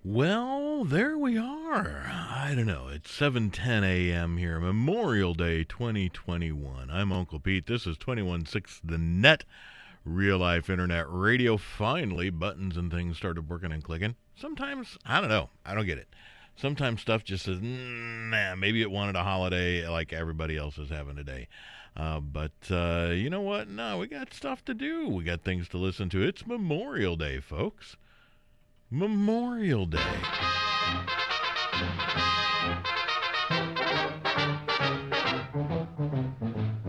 Well, there we are. I don't know. It's 7:10 a.m. here, Memorial Day 2021. I'm Uncle Pete. This is 216 The Net, real life internet radio. Finally, buttons and things started working and clicking. Sometimes, I don't know. I don't get it. Sometimes stuff just says, nah, maybe it wanted a holiday like everybody else is having today. But you know what? No, we got stuff to do. We got things to listen to. It's Memorial Day, folks. Memorial Day.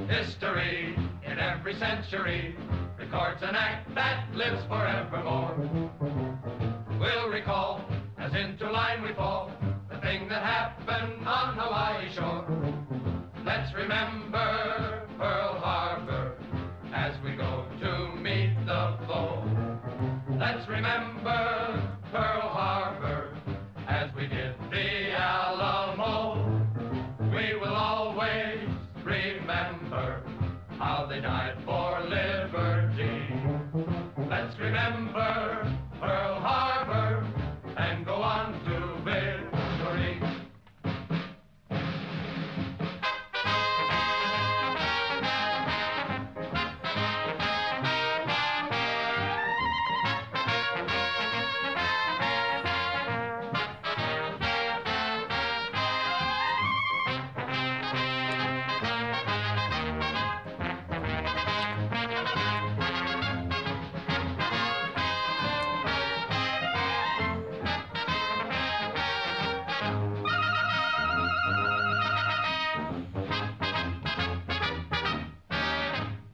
History in every century records an act that lives forevermore. We'll recall, as into line we fall, the thing that happened on Hawaii shore. Let's remember Pearl Harbor as we go to meet the foe. Let's remember Pearl Harbor as we did the Alamo. We will always remember how they died for liberty. Let's remember Pearl Harbor and go on to victory.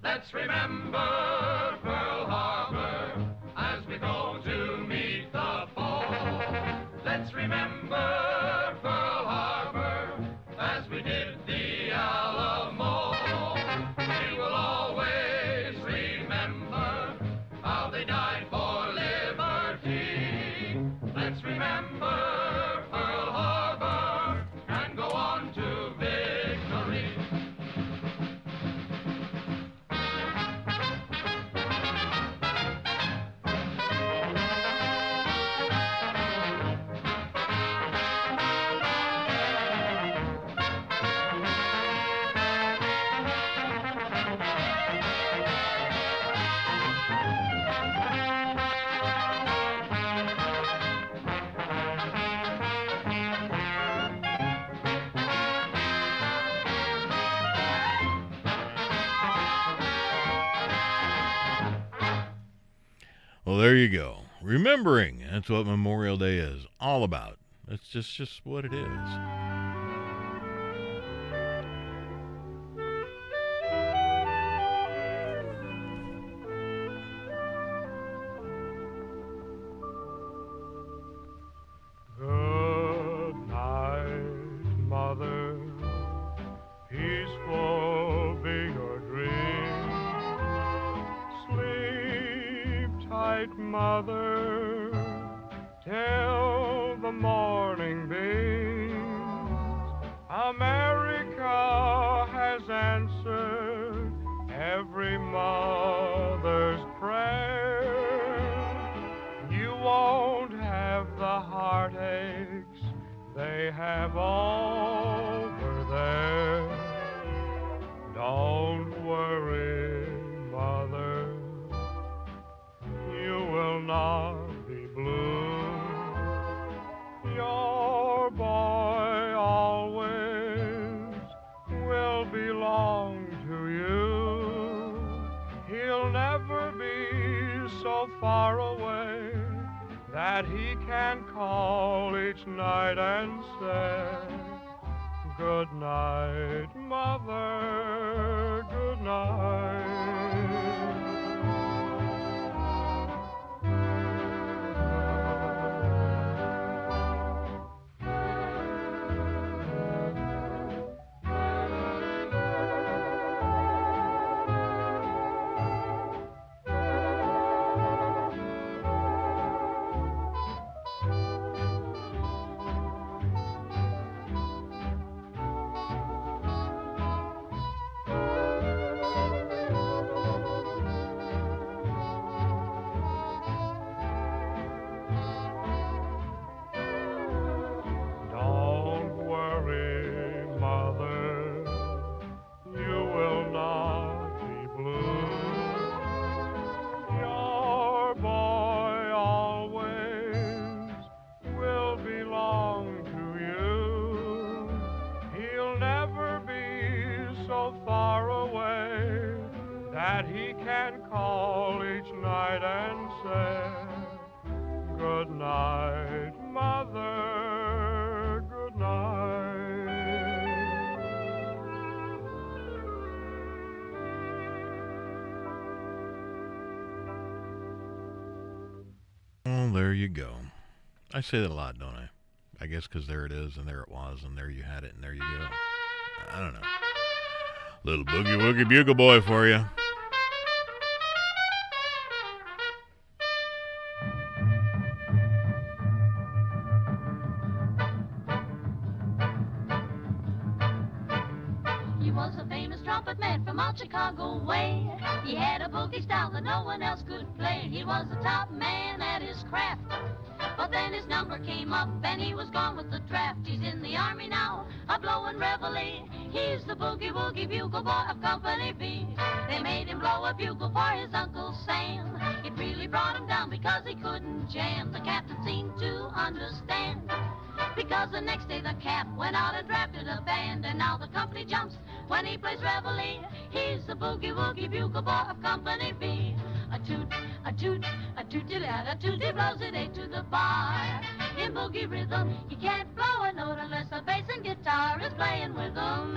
Let's remember Pearl Harbor as we go to meet the foe. Let's remember Pearl Harbor as we did the Alamo. We will always remember how they died for liberty. Let's remember Pearl Harbor and go on to victory. Well, there you go. Remembering. That's what Memorial Day is all about. That's just what it is. Good night, Mother. Peaceful be your dream. Sleep tight, Mother, till the morning beams. America has answered every mother's prayer. You won't have the heartaches they have over there. Don't worry, Mother, you will not be blue. Your boy always will belong to you. He'll never be so far away that he can call each night and say, good night, Mother, good night. Good night, Mother. Good night. Well, there you go. I say that a lot, don't I? I guess because there it is, and there it was, and there you had it, and there you go. I don't know. Little boogie woogie bugle boy for you. He was a famous trumpet man from out Chicago way. He had a boogie style that no one else could play. He was the top man at his craft. But then his number came up and he was gone with the draft. He's in the army now, a blowin' reveille. He's the boogie woogie bugle boy of Company B. They made him blow a bugle for his Uncle Sam. It really brought him down because he couldn't jam. The captain seemed to understand, because the next day the cap went out and drafted a band. And now the company jumps when he plays reveille. He's the boogie woogie bugle boy of Company B. A toot, a toot, a tooty-lat, a tooty blows it eight to the bar. In boogie rhythm, he can't blow a note unless the bass and guitar is playing with him.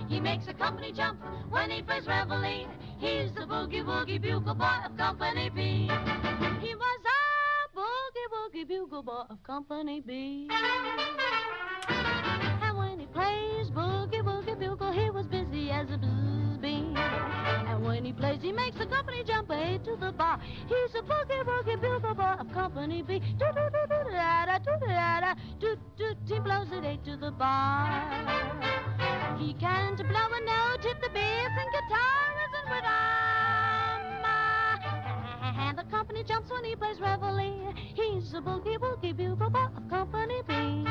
He makes a company jump when he plays reveille. He's the boogie woogie bugle boy of Company B. He was a boogie woogie bugle boy of Company B. And when he plays boogie woogie bugle, he was busy as a buzz bee. And when he plays, he makes the company jump eight to the bar. He's a boogie woogie bugle boy of Company B. Do do do do da da do da da do do. He blows it eight to the bar. He can't blow a note if the bass and guitar isn't with him. And the company jumps when he plays reveille. He's a boogie woogie bugle boy of Company B.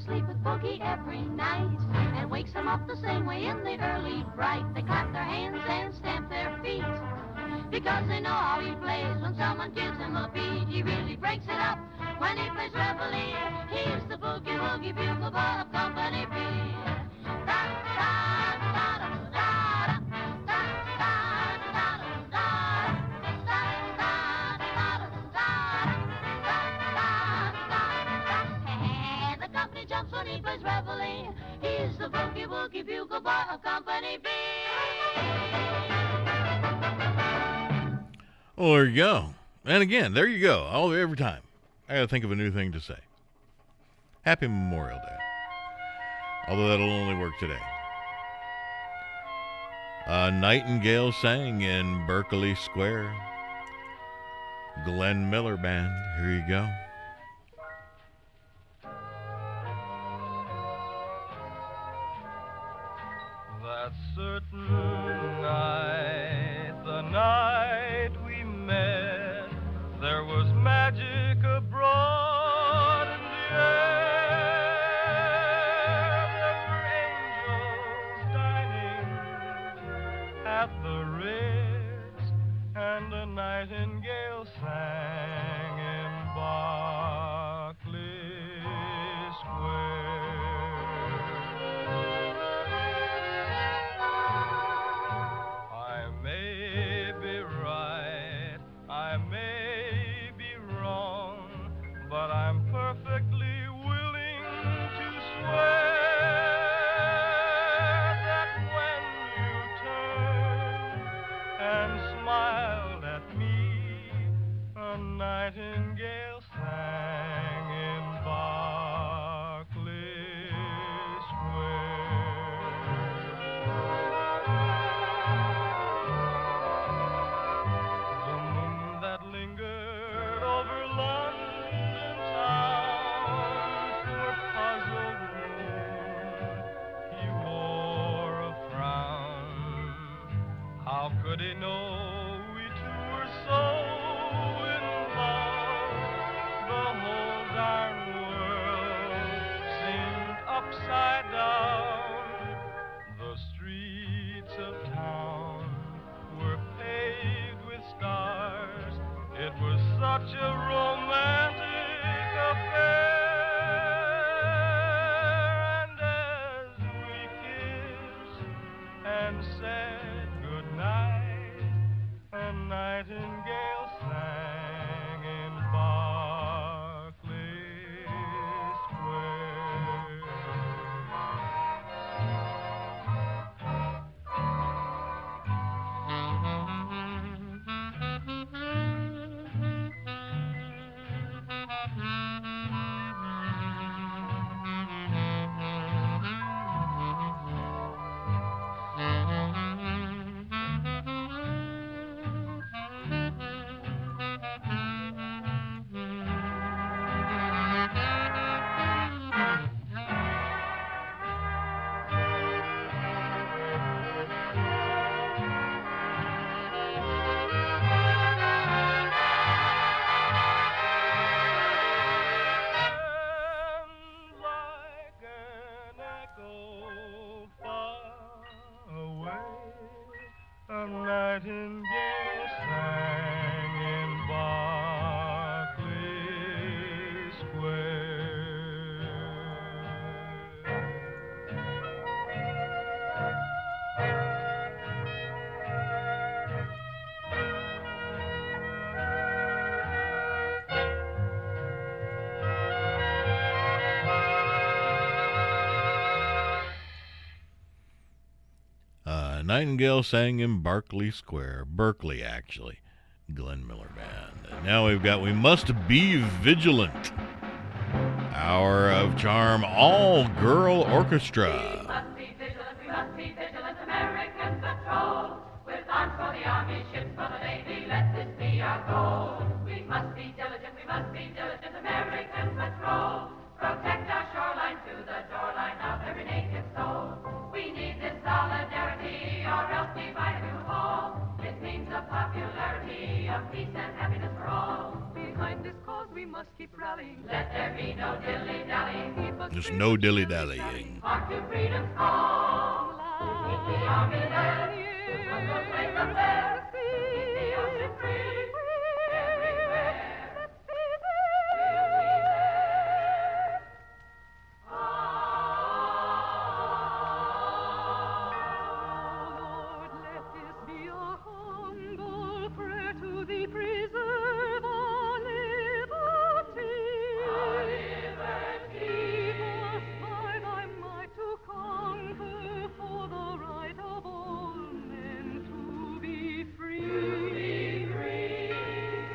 Sleep with boogie every night and wakes them up the same way in the early bright. They clap their hands and stamp their feet because they know how he plays. When someone gives him a beat, he really breaks it up when he plays reveille. He's the boogie woogie bugle boy of Company B. Da da da da da da da da da jumps when he plays reveille. He's the boogie woogie bugle boy of Company B. Well, there you go. And again, there you go. Every time. I got to think of a new thing to say. Happy Memorial Day. Although that'll only work today. A nightingale sang in Berkeley Square. Glenn Miller Band. Here you go. That certain night, the night we met, there was magic abroad in the air. There were angels dining at the Ritz, and a nightingale sang in Berkeley Square. But I'm perfectly willing to swear that when you turned and smiled at me, a nightingale sang in Berkeley Square. The moon that lingered over London town, poor puzzled moon, he wore a frown. How could he know we two were so in love? The whole darn world seemed upside down. The streets of town were paved such a romantic affair. And as we kissed and said goodnight, a nightingale sang in Berkeley Square. A nightingale sang in Berkeley Square. Nightingale sang in Berkeley Square. Berkeley, actually. Glenn Miller Band. And now we've got We Must Be Vigilant. Hour of Charm, all-girl orchestra. We must be vigilant, American patrol. With arms for the Army, ships for the Navy, let this be our goal. We must be diligent, American patrol. Protect our shoreline to the shoreline of every native soul. We need this solidarity, or else divide we will fall. This means the popularity of peace and happiness for all. Behind this cause we must keep rallying. Let there be no dilly-dallying. There's no dilly-dallying. Hark to freedom's call. Keep the army there. We'll proclaim the flag. Keep the ocean free. Everywhere. We'll be there. Oh, Lord, let this be our humble prayer to thee. Preserve our liberty. Keep us by thy might to conquer for the right of all men to be free.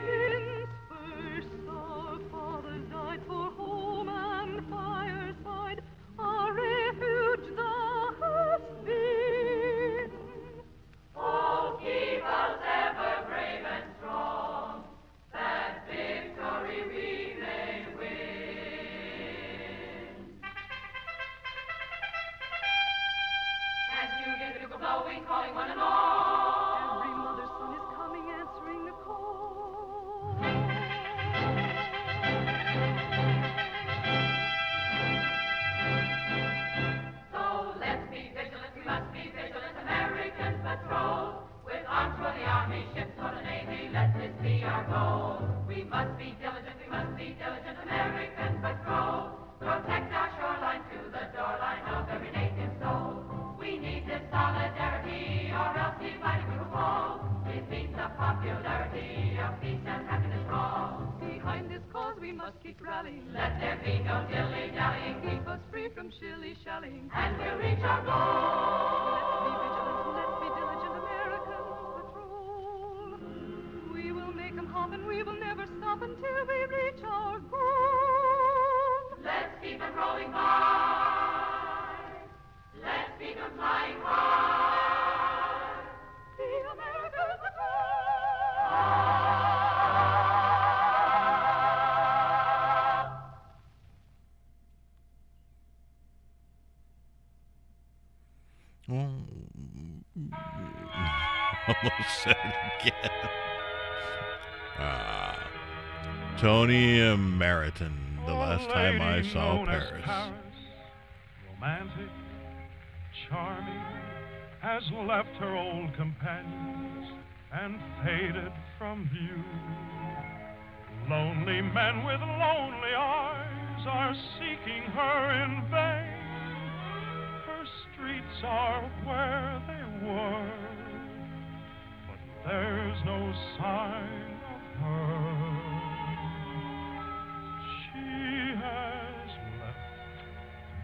Since first our fathers died for home and fireside, our refuge thou hast been. Oh, keep us ever brave and strong, that victory we may win. As you hear the bugle blowing, calling one and all, every mother's son is coming, answering the call. So let's be vigilant, we must be vigilant, American patrol. With arms for the Army, ships for the Navy, let this be our goal. We must be diligent, American patrol. Protect our shoreline to the shoreline of every native soul. We need this solidarity, or else divided we will fall. It means the popularity of peace and happiness for all. Behind this cause we must keep rallying. Let there be no dilly-dallying. Keep us free from shilly-shallying, and we'll reach our goal. Let's be diligent, American patrol. We will make 'em hop and we will never stop until we reach our goal. Let's keep 'em rolling by. Let's keep 'em flying high. The American patrol. Almost said it again. Tony Meriton, the last time I saw Paris. Romantic, charming, has left her old companions and faded from view. Lonely men with lonely eyes are seeking her in vain. Her streets are where they were, but there's no sign of her. She has left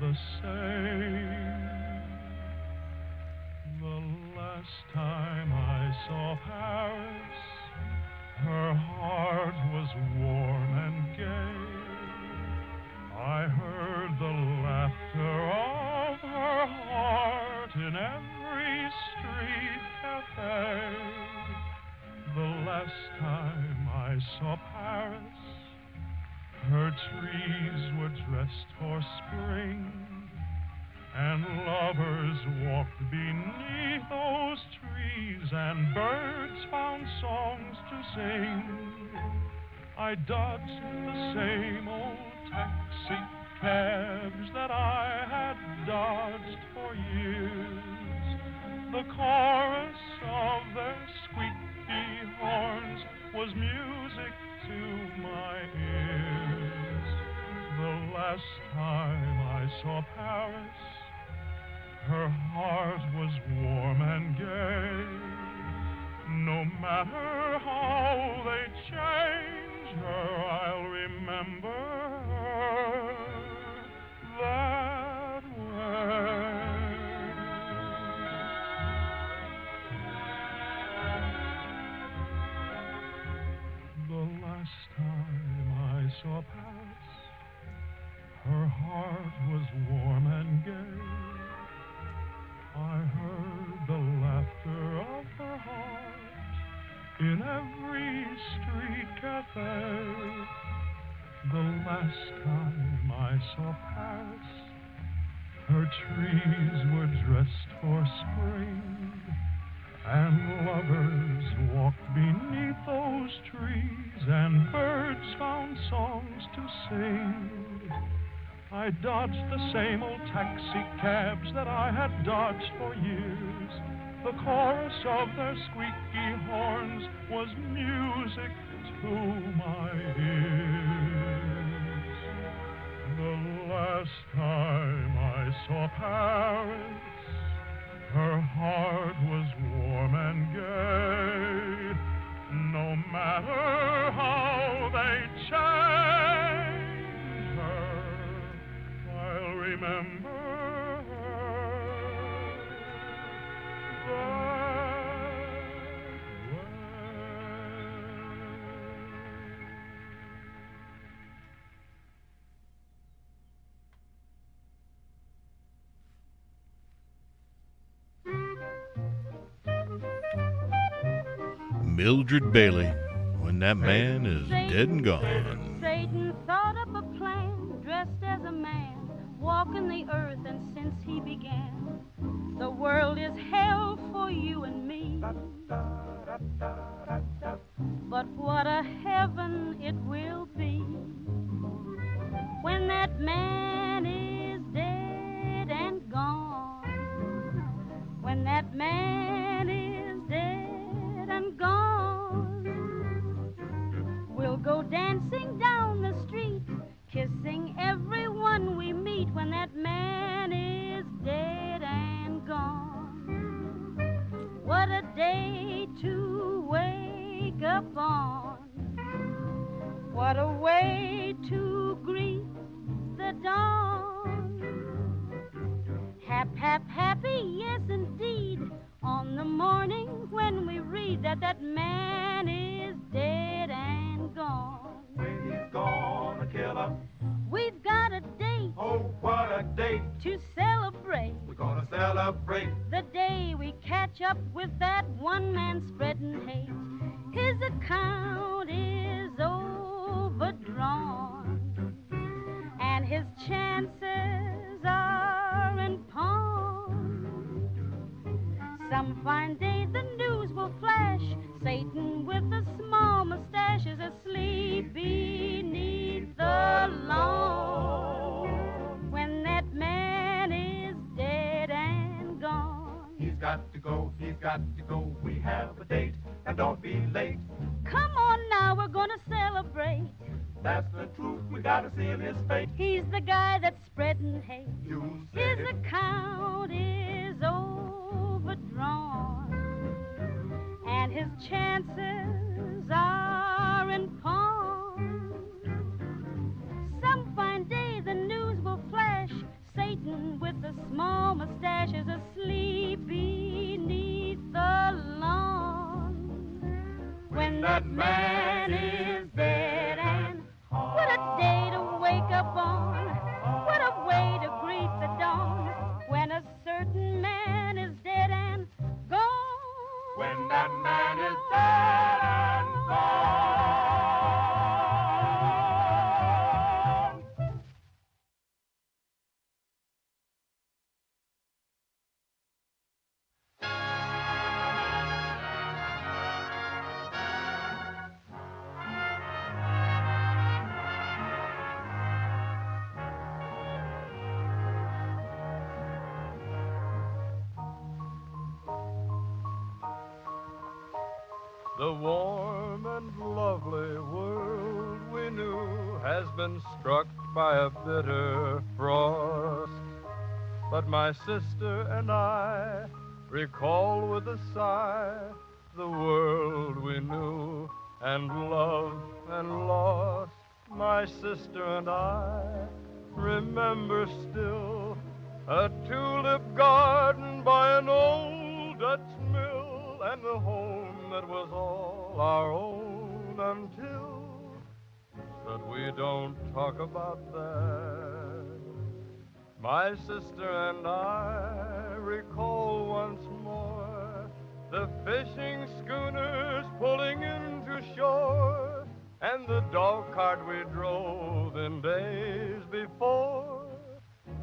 the same. The last time I saw Paris, her heart was warm and gay. I heard the laughter of her heart in every street cafe. The last time I saw Paris, her trees were dressed for spring, and lovers walked beneath those trees, and birds found songs to sing. I dodged the same old taxi cabs that I had dodged for years. The chorus of their squeaky horns was music to my ears. The last time I saw Paris, her heart was warm and gay. No matter how they change her, I'll remember her that way. The last time I saw Paris, her heart was warm and gay. I heard the laughter of her heart in every street cafe. The last time I saw Paris, her trees were dressed for spring, and lovers walked beneath those trees, and birds found songs to sing. I dodged the same old taxi cabs that I had dodged for years. The chorus of their squeaky horns was music to my ears. The last time I saw Paris, her heart was warm and gay. No matter how they change her, I'll remember her that Mildred Bailey, When That Man Is Dead and Gone. Satan thought up a plan, dressed as a man, walking the earth, and since he began, the world is hell for you and me. But what a heaven it will be when that man is dead and gone. When that man is dead and gone, we'll go dancing down the street, kissing everyone we meet. When that man is dead and gone, what a day to wake up on. What a way to greet the dawn. Hap, hap, happy, yes indeed, on the morning when we read that that man is dead and gone. When he's gonna kill us. We've got a date. Oh, what a date. To celebrate. We're gonna celebrate. The day we catch up with that one man spreading hate. His account is overdrawn, and his chances are in pawn. Some fine day the news will flash, Satan with a small mustache is asleep beneath the lawn. When that man is dead and gone. He's got to go, we have a date, and don't be late. Come on now, we're gonna celebrate. celebrate. That's the truth, we gotta seal his fate. He's the guy that's spreading hate. You His said it. account is overdrawn, and his chances are in pawn. Some fine day the news will flash. Satan with a small mustache is asleep beneath the lawn. When that man is dead, and what a day to wake up on. What a way to greet the dawn. When a certain man is dead and gone. When that man is dead and gone. The warm and lovely world we knew has been struck by a bitter frost. But my sister and I recall with a sigh the world we knew and loved and lost. My sister and I remember still a tulip garden by an old Dutch mill, and the home that was all our own until that we don't talk about that. My sister and I recall once more the fishing schooners pulling into shore, and the dog cart we drove in days before,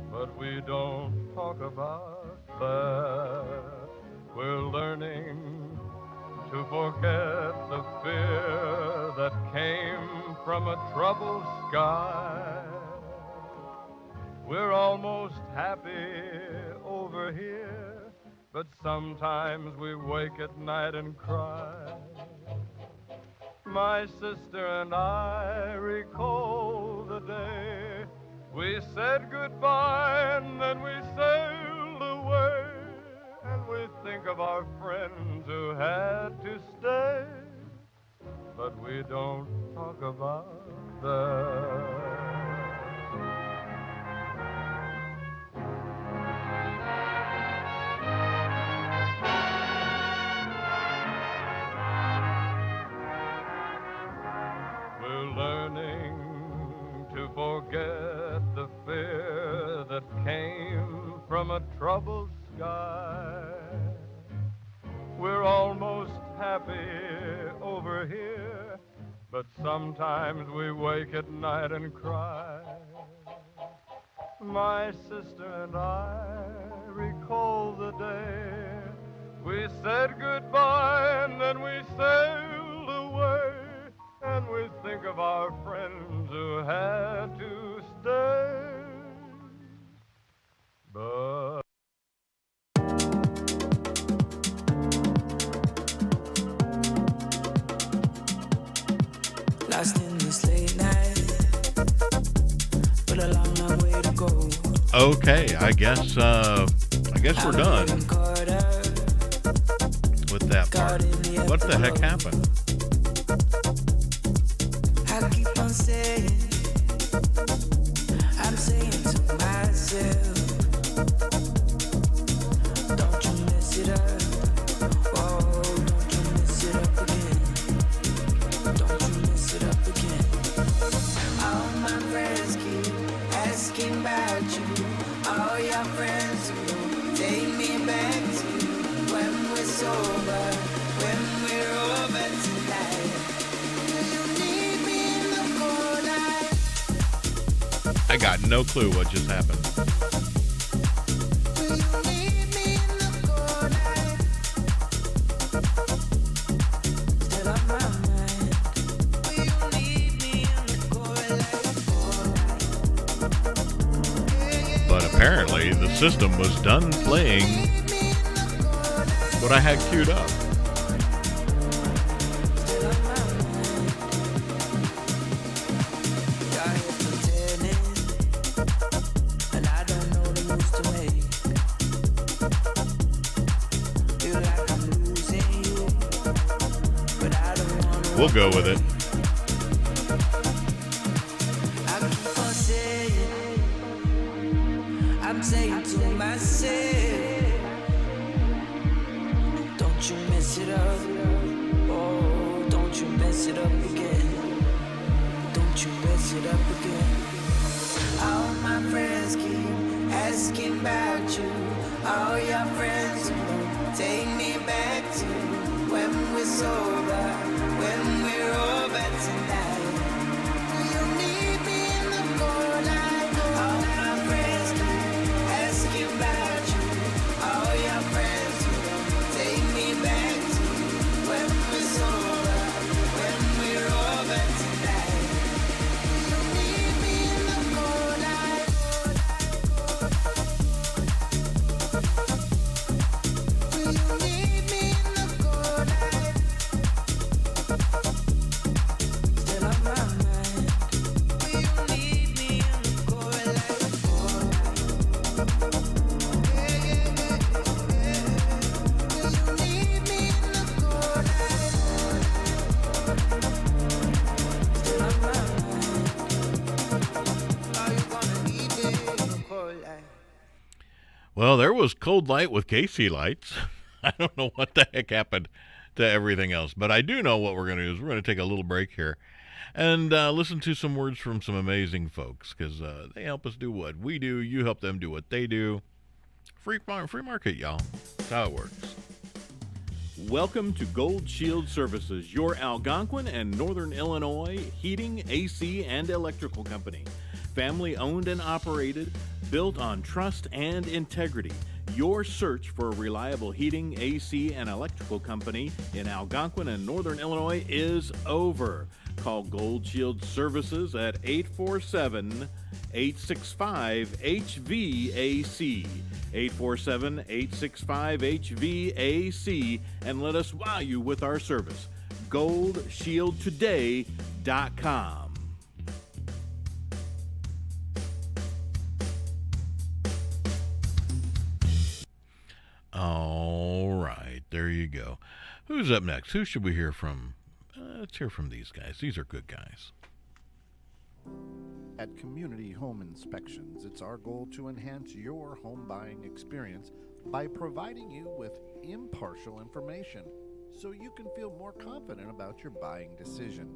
but we don't talk about that. We're learning to forget the fear that came from a troubled sky. We're almost happy over here, but sometimes we wake at night and cry. My sister and I recall the day we said goodbye and then we sailed away, and we think of our friends who had to stay, but we don't talk about that. We're learning to forget the fear that came from a troubled sky. We're almost happy over here, but sometimes we wake at night and cry. My sister and I recall the day we said goodbye and then we sailed away, and we think of our friends who had to stay. But lost in this late night, but a long, long way to go. Okay, I guess we're done with that part. What the heck happened? I keep on saying, I'm saying to myself, don't you mess it up. Oh, don't you mess it up again. Don't you mess it up again. All my friends keep asking about you. All your friends who take me back to when we're sober, when we're over tonight. Will you leave me in the cold night? I got no clue what just happened. Will you leave me in the cold night? Still on my mind. Will you leave me in the cold night? But apparently the system was done playing what I had queued up. We'll go with it. I keep on saying, I'm saying to myself, don't you mess it up. Oh, don't you mess it up again. Don't you mess it up again. All my friends keep asking about you. All your friends who take me back to when we're sober, when we're over tonight. Do you need me in the cold light? All my friends keep asking about you. All your friends who take me back to when we're sober, when we're over tonight. Do you need me in the cold light? Do you need me in the cold light? Still on my mind. Do you need me in the cold light? Yeah, yeah, yeah, yeah. Do you need me in the cold light? Still on my mind. Are you gonna need me in the cold light? Well, there was Cold Light with Casey Lights. I don't know what the heck happened to everything else, but I do know what we're going to do is we're going to take a little break here and listen to some words from some amazing folks, because they help us do what we do. You help them do what they do. Free market, y'all. That's how it works. Welcome to Gold Shield Services, your Algonquin and Northern Illinois heating, AC, and electrical company. Family owned and operated, built on trust and integrity. Your search for a reliable heating, AC, and electrical company in Algonquin and Northern Illinois is over. Call Gold Shield Services at 847-865-HVAC. 847-865-HVAC, and let us wow you with our service. GoldShieldToday.com. All right, there you go. Who's up next? Who should we hear from? Let's hear from these guys. These are good guys. At Community Home Inspections, it's our goal to enhance your home buying experience by providing you with impartial information so you can feel more confident about your buying decision.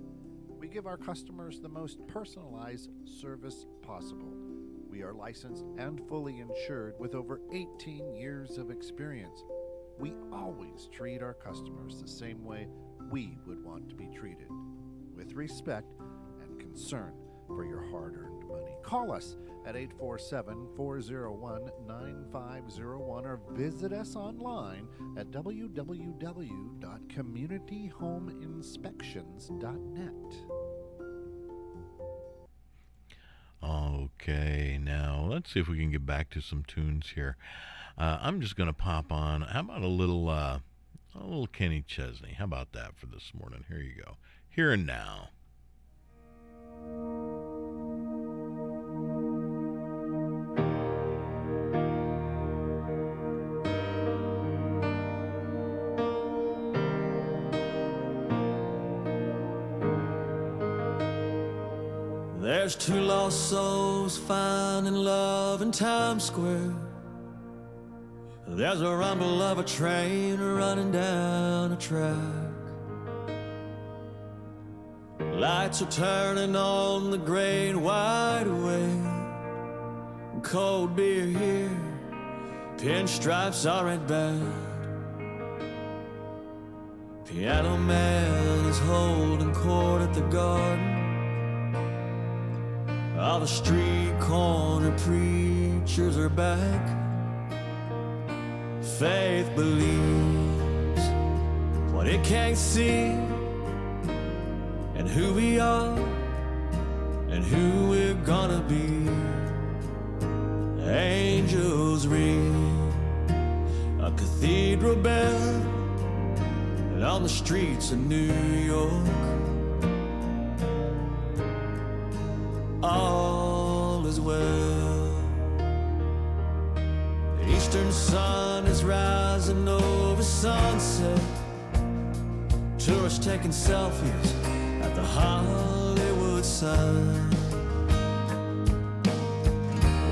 We give our customers the most personalized service possible. We are licensed and fully insured with over 18 years of experience. We always treat our customers the same way we would want to be treated, with respect and concern for your hard-earned money. Call us at 847-401-9501 or visit us online at www.communityhomeinspections.net. Okay, now let's see if we can get back to some tunes here. I'm just going to pop on. How about a little Kenny Chesney? How about that for this morning? Here you go. Here and Now. There's two lost souls finding love in Times Square. There's a rumble of a train running down a track. Lights are turning on the great wide awake. Cold beer here, pinstripes are red band. Piano man is holding court at the garden. All the street corner preachers are back. Faith believes what it can't see, and who we are and who we're gonna be. Angels ring a cathedral bell, and on the streets of New York all is well. The eastern sun is rising over sunset. Tourists taking selfies at the Hollywood sign,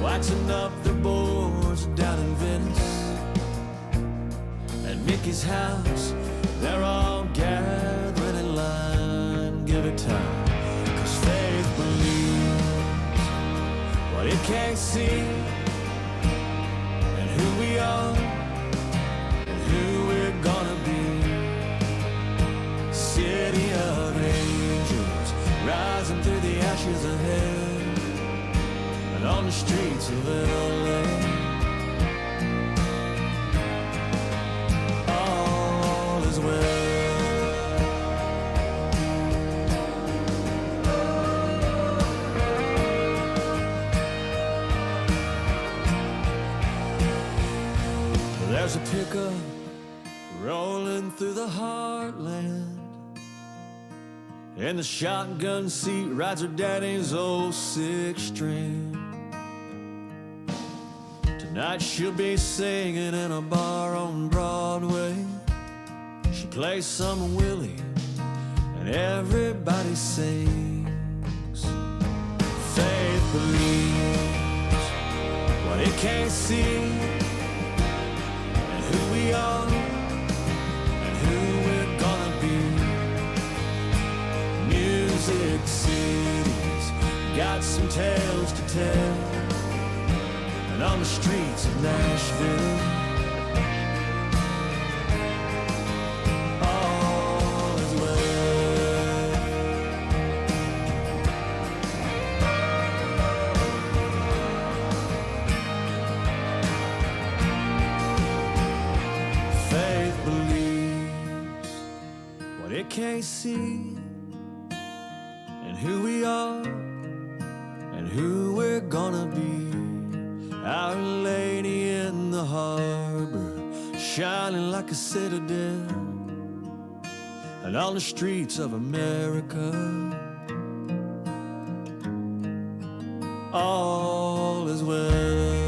waxing up their boards down in Venice. At Mickey's house, they're all gathering in line. Give it time, 'cause faith believes what it can't see, and who we are and who we're gonna be. City of angels rising through the ashes of hell, and on the streets of LA all is well. There's a pickup rolling through the heartland, in the shotgun seat rides her daddy's old six-string. Tonight she'll be singing in a bar on Broadway. She plays some Willie and everybody sings. Faith believes what it can't see, and who we are and who we're gonna be. Music cities got some tales to tell, and on the streets of Nashville all is well. Faith believes what it can't see, and who we are and who we're gonna be. Our Lady in the harbor, shining like a citadel, and on the streets of America all is well.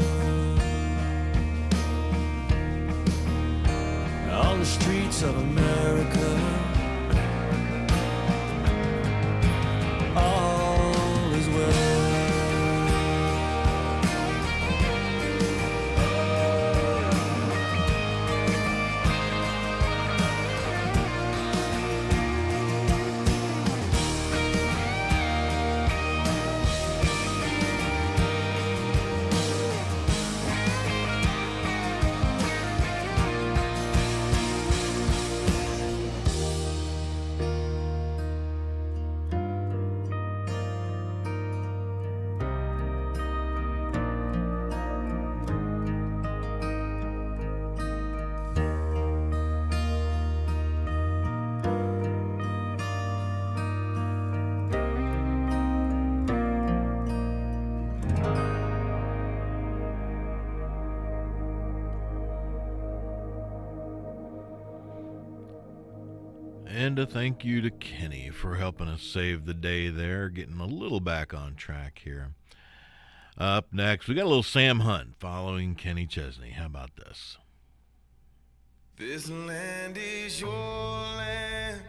On the streets of America all is well. And a thank you to Kenny for helping us save the day there, getting a little back on track here. Up next, we got a little Sam Hunt following Kenny Chesney. How about this? This land is your land.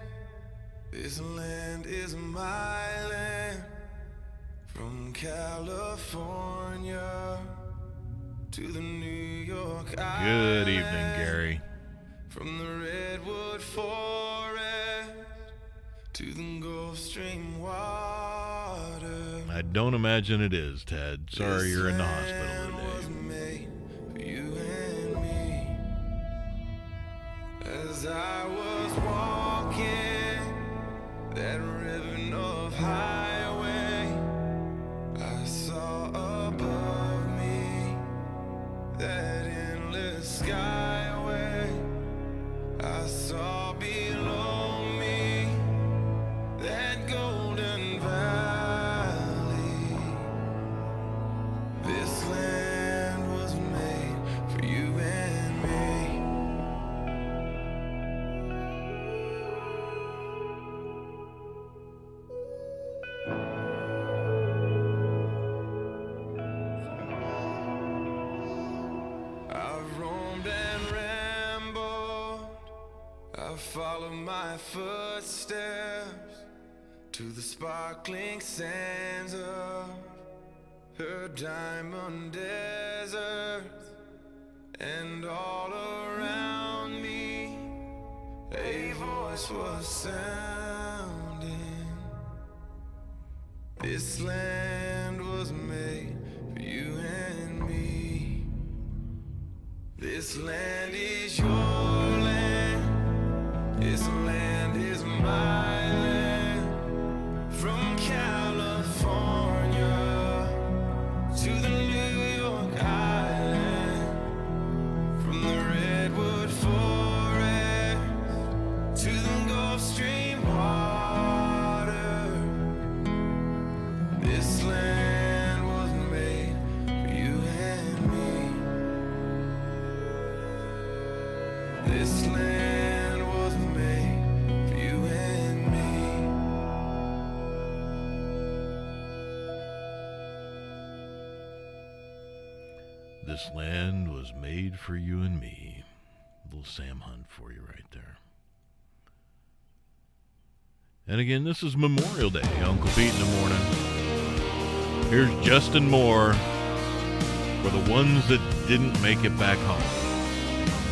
This land is my land. From California to the New York Island. Good evening, Gary. From the redwood forest to the Gulf Stream water. I don't imagine it is, Ted. Sorry you're in the hospital Was today. made for you and me. As I was walking that ribbon of highway, I saw above me that endless skyway. I saw below me that golden valley. This land was made for you and me. I've roamed and rambled, I followed my footsteps footsteps to the sparkling sands of her diamond desert, and all around me a voice was sounding. This land was made for you and me. This land is your land. This land is my land. From California to the New York Island, from the redwood forest to the Gulf Stream water. This land was made for you and me. This land was made for you and me. This land was made for you and me. Little Sam Hunt for you right there. And again, this is Memorial Day, Uncle Pete in the morning. Here's Justin Moore for the ones that didn't make it back home.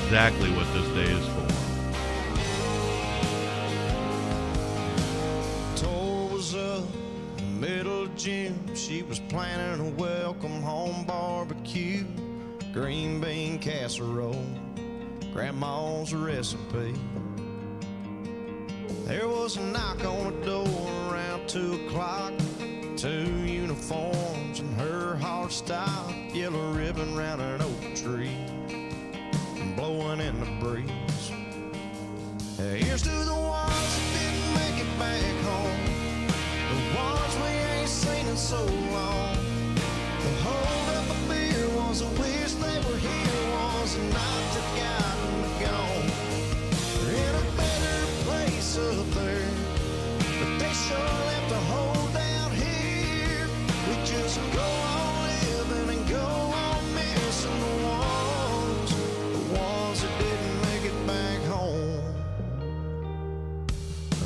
Exactly what this day is for. Tour was up in the middle of June. She was planning a welcome home barbecue, green bean casserole, grandma's recipe. There was a knock on the door around 2 o'clock. 2 uniforms and her heart stopped. Yellow ribbon round an oak tree and blowing in the breeze. Here's to the ones that didn't make it back home, the ones we ain't seen in so long. The hold up a beer was a wish they were here, was not forgotten but gone. They're in a better place up there, but they sure left a hole down here. We just go on living and go on missing the ones that didn't make it back home.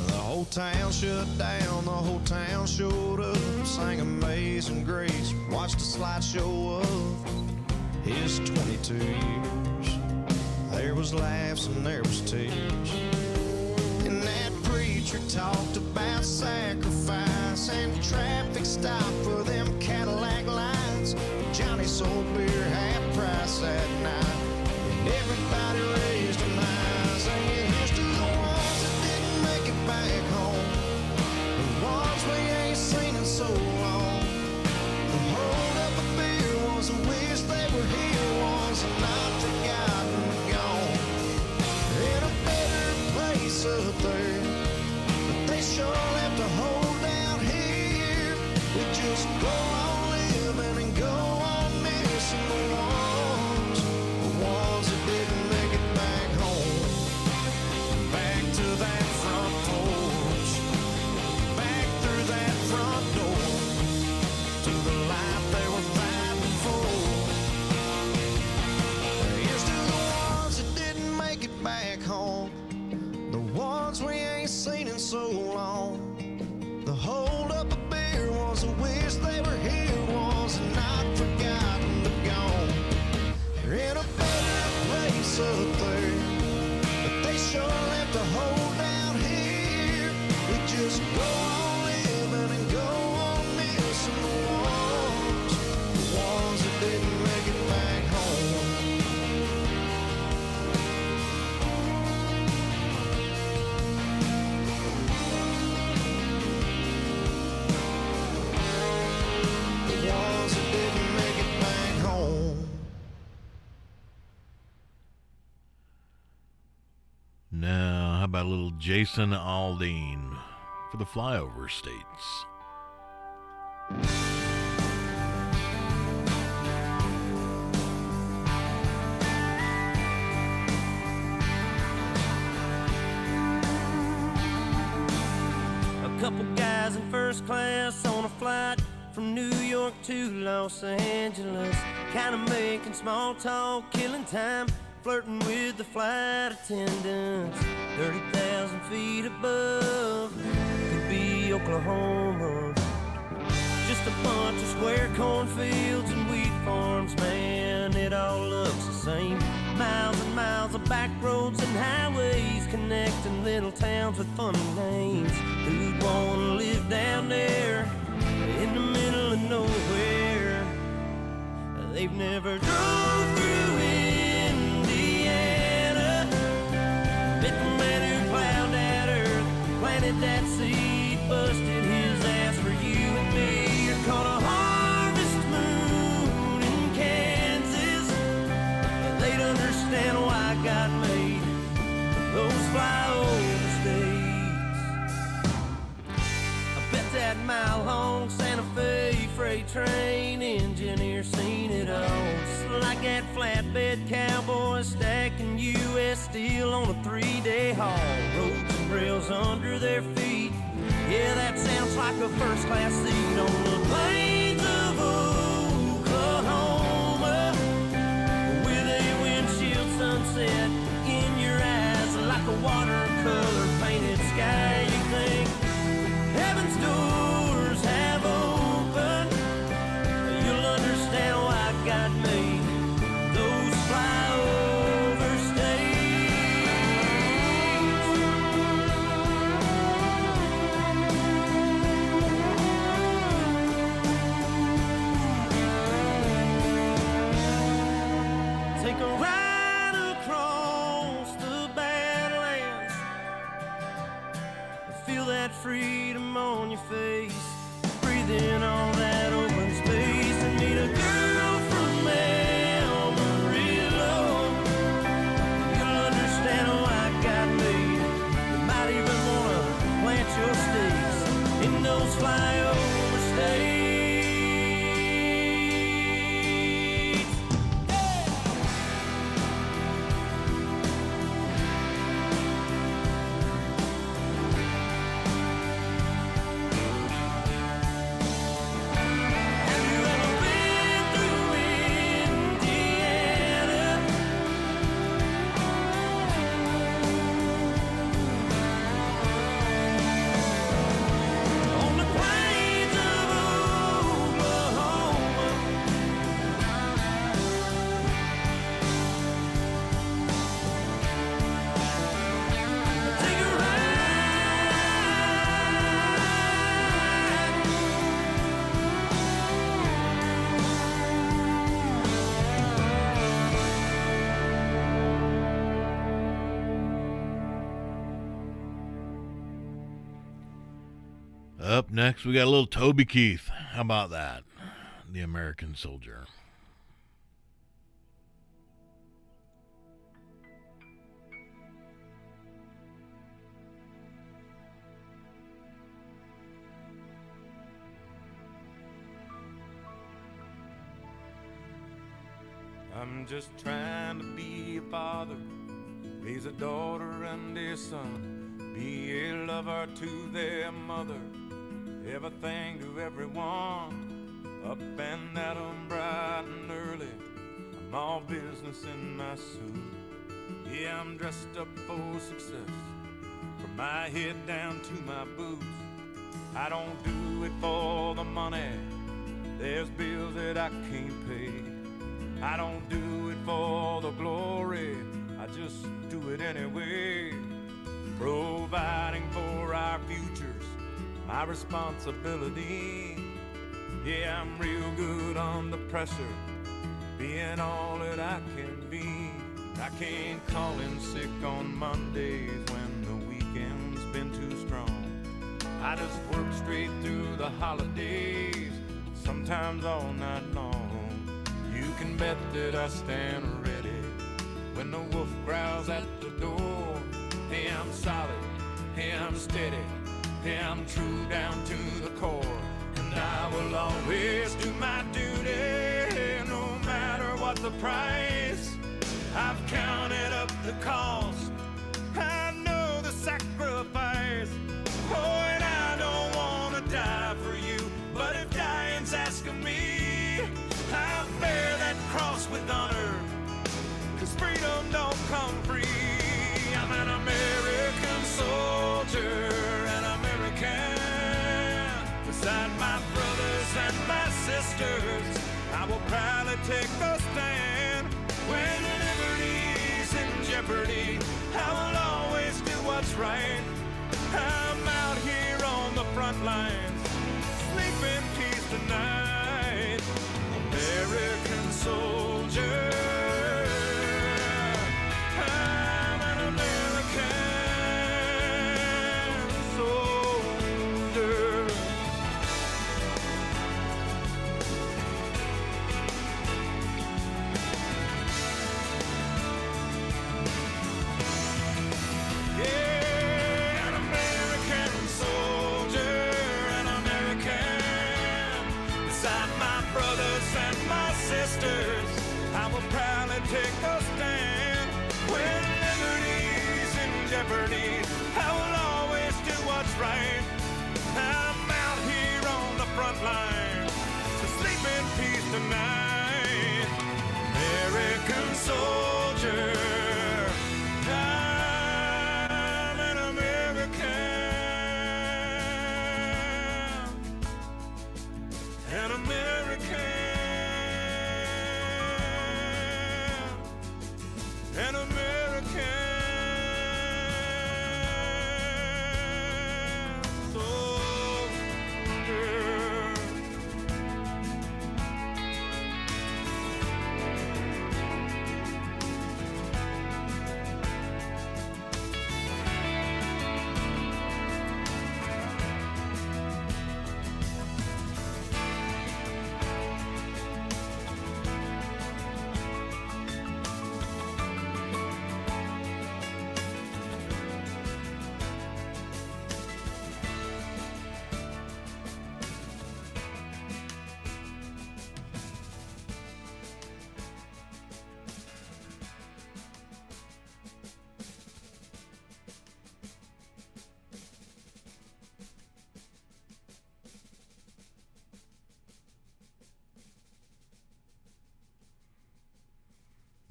The whole town shut down, the whole town showed up, sang Amazing Grace, watched a slideshow of his 22 years. There was laughs and there was tears, and that preacher talked about sacrifice and traffic stop for them Cadillac lights. Johnny sold beer half price that night, and everybody raised their eyes, saying here's to the ones that didn't make it back home, the ones we ain't seen in so long. The hold up a beer was a wish they were here, was not forgotten but gone. They're in a better place up there, but they sure left a hole down here. We just go on living and go on missing the ones that didn't make it back home. Back to that front porch, back through that front door, to the life they were fighting for. Here's to the ones that didn't make it back home, the ones we ain't seen in so long. The hold up a beer was a wish they were here, was not forgotten but gone. They're in a better place up there, but they sure left a hole down here. We just go on living and go on missing the ones that didn't make it back home. The ones that didn't make it back home. Now, how about a little Jason Aldean for the flyover states? A couple guys in first class on a flight from New York to Los Angeles, kind of making small talk, killing time, flirting with the flight attendants. 30,000 feet above, could be Oklahoma. Just a bunch of square cornfields and wheat farms, man, it all looks the same. Miles and miles of back roads and highways connecting little towns with funny names. Who'd wanna live down there in the middle of nowhere? They've never drove through Indiana, met the man who plowed that earth, planted that seed, busted his ass for you and me. You're caught a harvest moon in Kansas, and they'd understand why God made those flyover states. I bet that mile-long Santa Fe freight train engineer seen it all. Just like that flatbed cowboy stacking U.S. steel on a 3-day haul. Roads and rails under their feet. Yeah, that sounds like a first-class seat on the plains of Oklahoma, with a windshield sunset in your eyes like a watercolor painted sky. You think heaven's doors have opened, you'll understand why God made those flyover states. Take a ride across the Badlands, feel that freedom on your face, breathe in all that open space, and meet a girl from Amarillo. You'll understand why God made it. You might even wanna plant your stakes in those flyover states. Have you ever been through Indiana? On the plains of Oklahoma. Take a ride. Up next, we got a little Toby Keith. How about that? The American Soldier. I'm just trying to be a father, raise a daughter and a son, be a lover to their mother, everything to everyone. Up and at 'em bright and early, I'm all business in my suit. Yeah, I'm dressed up for success, from my head down to my boots. I don't do it for the money, there's bills that I can't pay. I don't do it for the glory, I just do it anyway. Providing for our futures, my responsibility. Yeah, I'm real good under pressure, being all that I can be. I can't call in sick on Mondays when the weekend's been too strong. I just work straight through the holidays, sometimes all night long. You can bet that I stand ready when the wolf growls at the door. Hey, I'm solid, hey, I'm steady, hey, I'm true down to the core. And I will always do my duty, no matter what the price. I've counted up the cost, I know the sacrifice. Oh, and I don't want to die for you, but if dying's asking me, I'll bear that cross with honor, 'cause freedom will proudly take a stand. When liberty's in jeopardy, I will always do what's right. I'm out here on the front lines, sleep in peace tonight. American soldier, I'm an American soldier. Yeah, an American soldier, an American. Beside my brothers and my sisters, I will proudly take a stand. When liberty's in jeopardy, I will always do what's right. I'm out here on the front line, so sleep in peace tonight. American soldier, I'm an American, an American, an American soldier.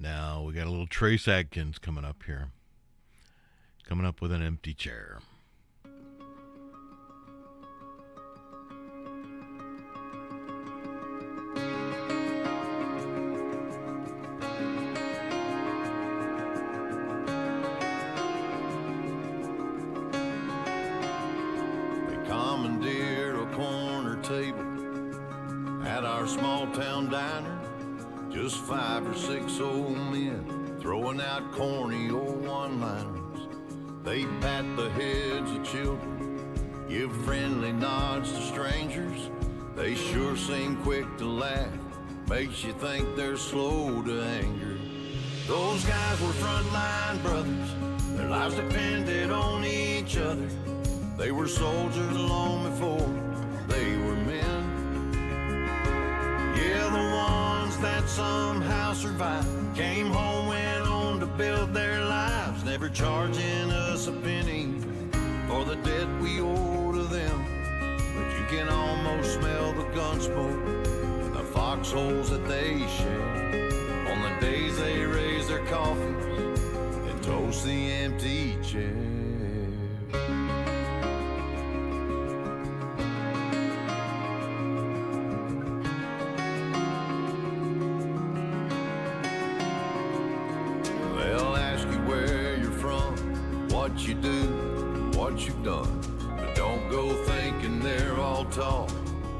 Now we got a little Trace Adkins coming up here. Coming up with an empty chair. They commandeered a corner table at our small town diner. Just 5 or 6 old men throwing out corny old one-liners. They pat the heads of children, give friendly nods to strangers. They sure seem quick to laugh, makes you think they're slow to anger. Those guys were frontline brothers, their lives depended on each other. They were soldiers long before they were men. Yeah, the ones that somehow survived came home, went on to build their lives, never charging us a penny for the debt we owe to them. But you can almost smell the gun smoke in the foxholes that they share on the days they raise their coffins and toast the empty chair. What you do, what you've done, but don't go thinking they're all talk,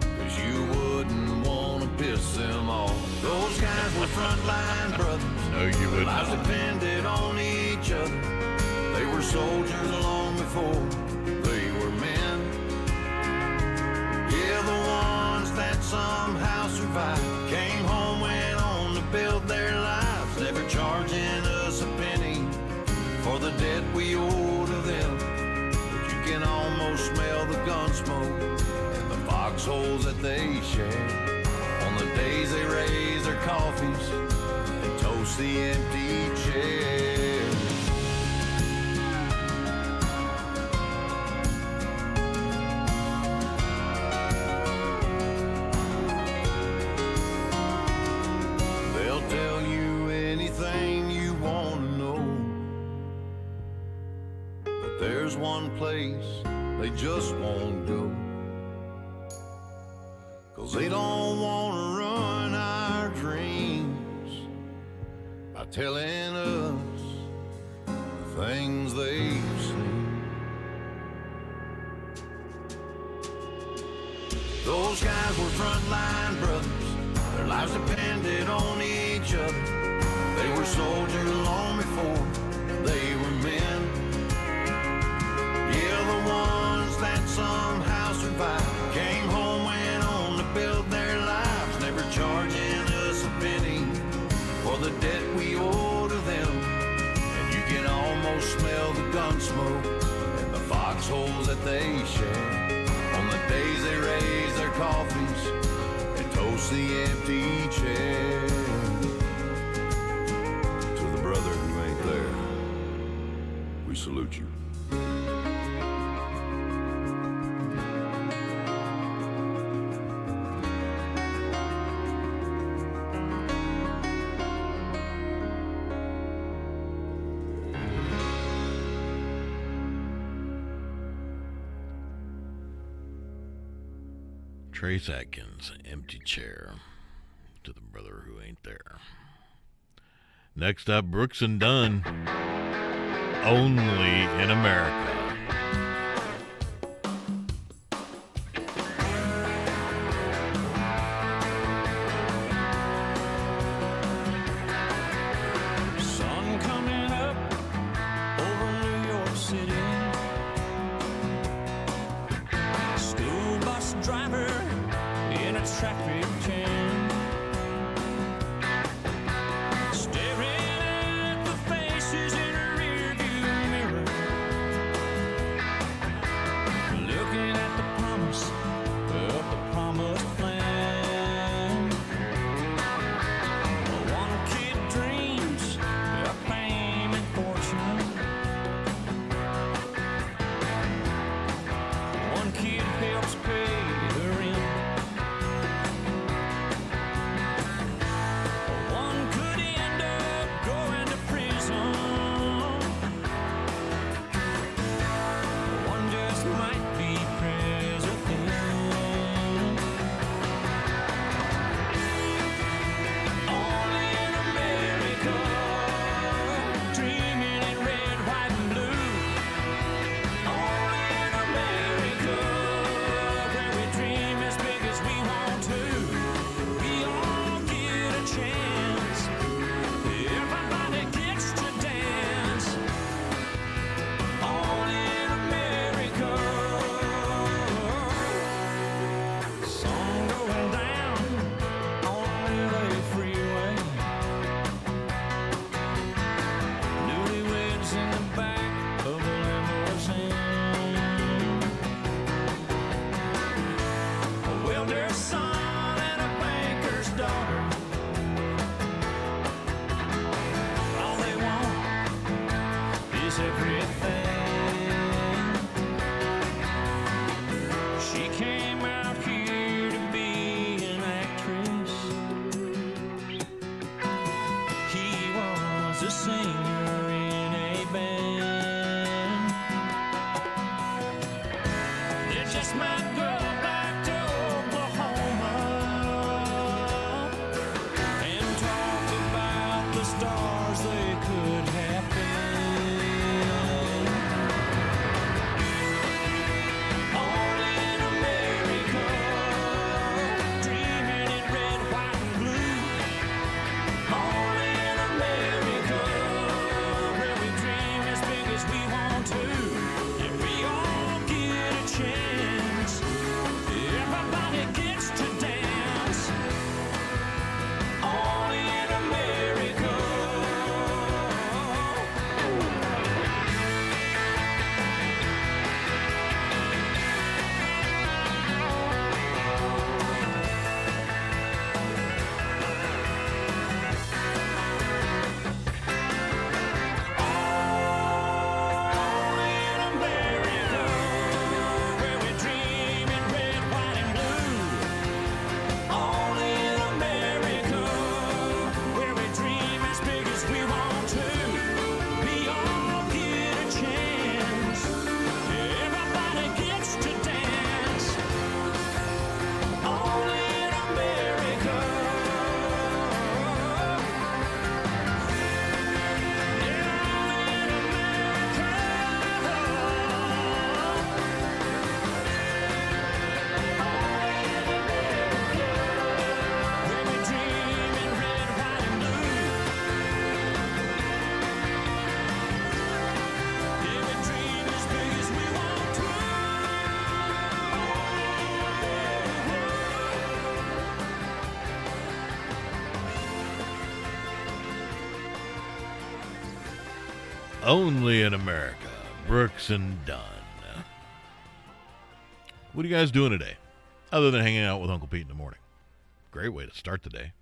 cause you wouldn't want to piss them off. Those guys were frontline brothers, No, you their would lives not. depended on each other. They were soldiers long before they were men. Yeah, the ones that somehow survived came home, went on to build their lives, never charging us a penny for the debt we owe to them. But you can almost smell the gun smoke and the foxholes that they share on the days they raise their coffees and toast the empty chairs. They'll tell you anything you want to know, but there's one place they just won't go, 'cause they don't want to ruin our telling us the things they've seen. Those guys were frontline brothers, their lives depended on each other. They were soldiers long before they were men. Yeah, the ones that somehow survived came home, went on to build their lives, never charging us a penny for the debt we owe to them. And you can almost smell the gun smoke and the foxholes that they share on the days they raise their coffees and toast the empty chair. To the brother who ain't there, we salute you. Trace Atkins, Empty Chair, to the brother who ain't there. Next up, Brooks and Dunn, Only in America. Sun coming up over New York City. School bus driver in a traffic jam, staring at the faces in a rearview mirror, looking at the promise of the promised land. One kid dreams of fame and fortune. One kid helps pay the rent. One could end up going to prison. One just might be president. Only in America, dreaming in red, white, and blue. Only in America, where we dream as big as we want to. We all get a chance. Everybody gets to dance. Only in America. Sun going down on the LA freeway. Newlyweds in the back of a limousine. A welder's son and a banker's daughter. All they want is everything. She came out here to be an actress. He was a singer in a band. They just might go back to Oklahoma and talk about the stars they could have been. Only in America, dreaming in red, white, and blue. Only in America, where we dream as big as we want to. If we all get a chance, Only in America. Brooks and Dunn. What are you guys doing today, other than hanging out with Uncle Pete in the morning? Great way to start the day.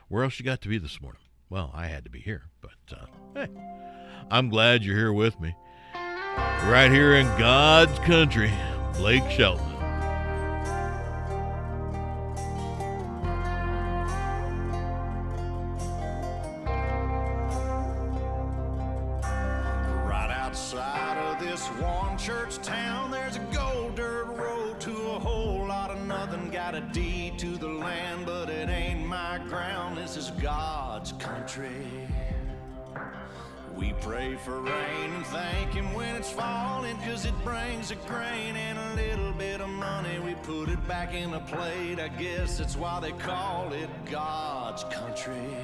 Where else you got to be this morning? Well, I had to be here, but hey, I'm glad you're here with me. Right here in God's country, Blake Shelton. Right outside of this one church town, there's a gold dirt road to a whole lot of nothing. Got a deed to the land, but it ain't my ground. This is God's country. We pray for rain and thank him when it's falling, 'cause it brings a grain and a little bit of money. We put it back in a plate, I guess that's why they call it God's country.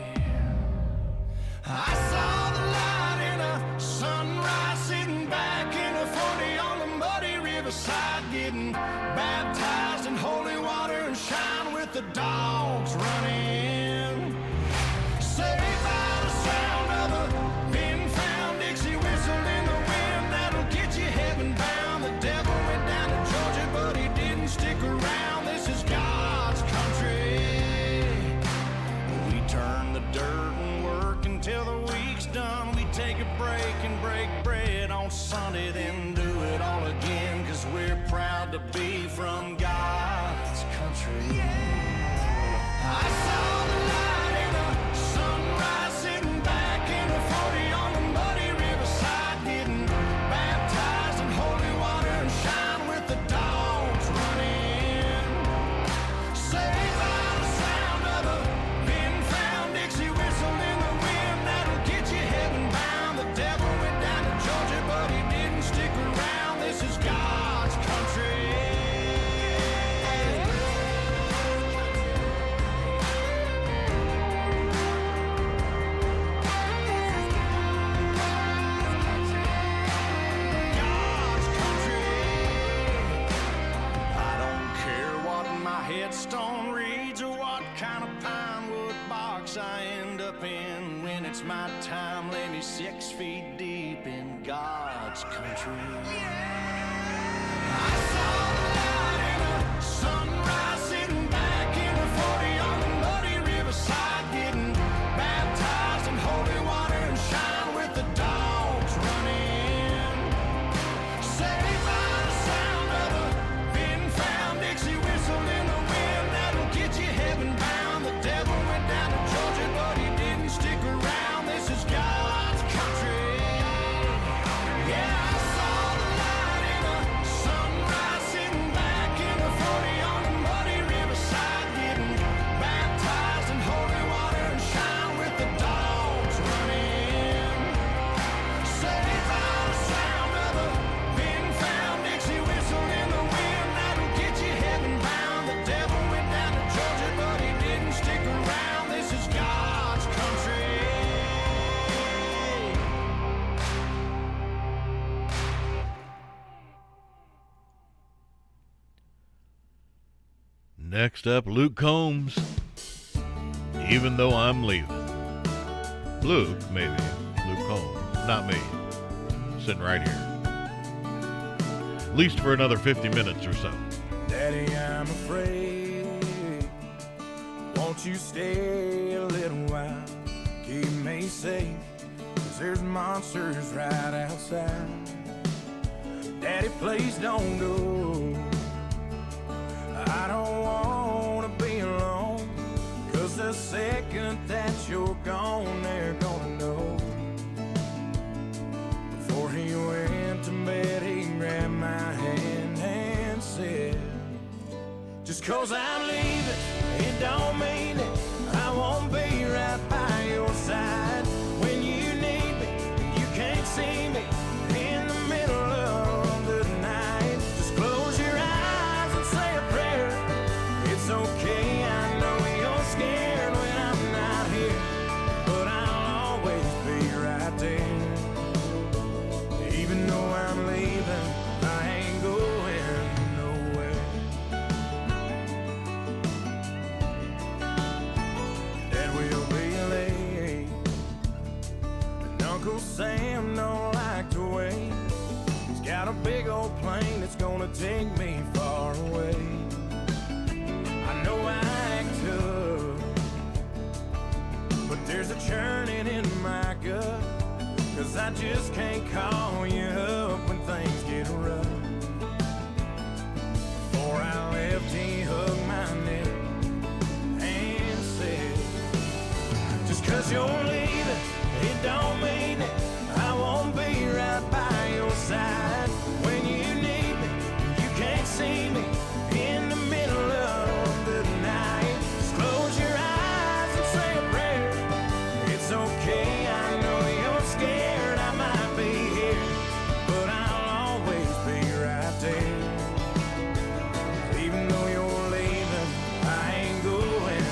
I saw the light in a sunrise, sitting back in a 40 on the muddy riverside, getting baptized in holy water and shine with the dogs running. Saved by the sound of a pin found Dixie whistle in the wind that'll get you heaven bound. The devil went down to Georgia, but he didn't stick around. This is God's country. We turn the dirt and work until the week's done. We take a break and break bread on Sunday, then do it all again, 'cause we're proud to be from God's country. I saw the light in a sunrise, sitting back in a 40 on the muddy riverside, getting baptized in holy water and shine with the dogs running. Saved by the sound of a pin found Dixie whistle in the wind that'll get you heaven bound. The devil went down to Georgia, but he didn't stick around. This is God's country. God's country. I don't care what my headstone reads or what kind of pine wood box I end up in. When it's my time, lay me 6 feet deep in God's country. I saw the light in a sunrise, sitting back in a 40 on the muddy riverside, getting baptized in holy water and shine with the dogs running. Saved by the sound of a pin found Dixie whistle in the wind that'll get you heaven bound. The devil went down to Georgia, but he didn't stick around. This is God's country. Yeah, I saw the light in a sunrise, sitting back in a 40 on the muddy riverside, getting baptized in holy water and shine with the dogs running. Saved by the sound of a pin found Dixie whistle in the wind that'll get you heaven bound. The devil went down to Georgia, but he didn't stick around. This is God's country. Next up, Luke Combs. Even though I'm leaving. Luke, maybe. Luke Combs. Not me. Sitting right here. At least for another 50 minutes or so. Daddy, I'm afraid. Won't you stay a little while? Keep me safe, 'cause there's monsters right outside. Daddy, please don't go. I don't wanna be alone, 'cause the second that you're gone, they're gonna know. Before he went to bed, he grabbed my hand and said, just 'cause I'm leaving, it don't mean that I won't be right by your side. When you need me, you can't see me in the middle of the night. Just close your eyes and say a prayer. It's okay, I know you're scared when I'm not here, but I'll always be right there. Even though I'm leaving, I ain't going nowhere. Dad will be late, and Uncle Sam no take me far away. I know I act tough, but there's a churning in my gut, 'cause I just can't call you up when things get rough. Before I left, he hugged my neck and said, just 'cause you're leaving, it don't mean that I won't be right by your side. When you need me, you can't see me in the middle of the night. Just close your eyes and say a prayer. It's okay, I know you're scared I might be here, but I'll always be right there. Even though you're leaving, I ain't going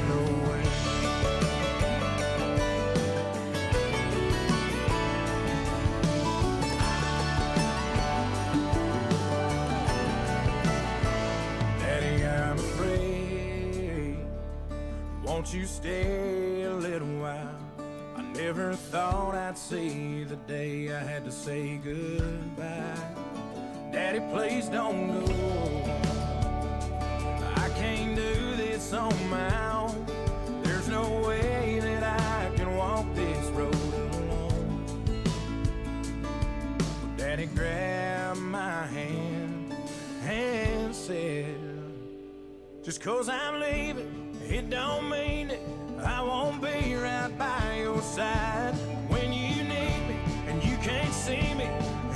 nowhere. Daddy, I'm afraid. Won't you stay a little while? I never thought I'd see the day I had to say goodbye. Daddy, please don't go. I can't do this on my own. There's no way that I can walk this road alone. Daddy grabbed my hand and said, just 'cause I'm leaving, it don't mean that I won't be right by your side. When you need me and you can't see me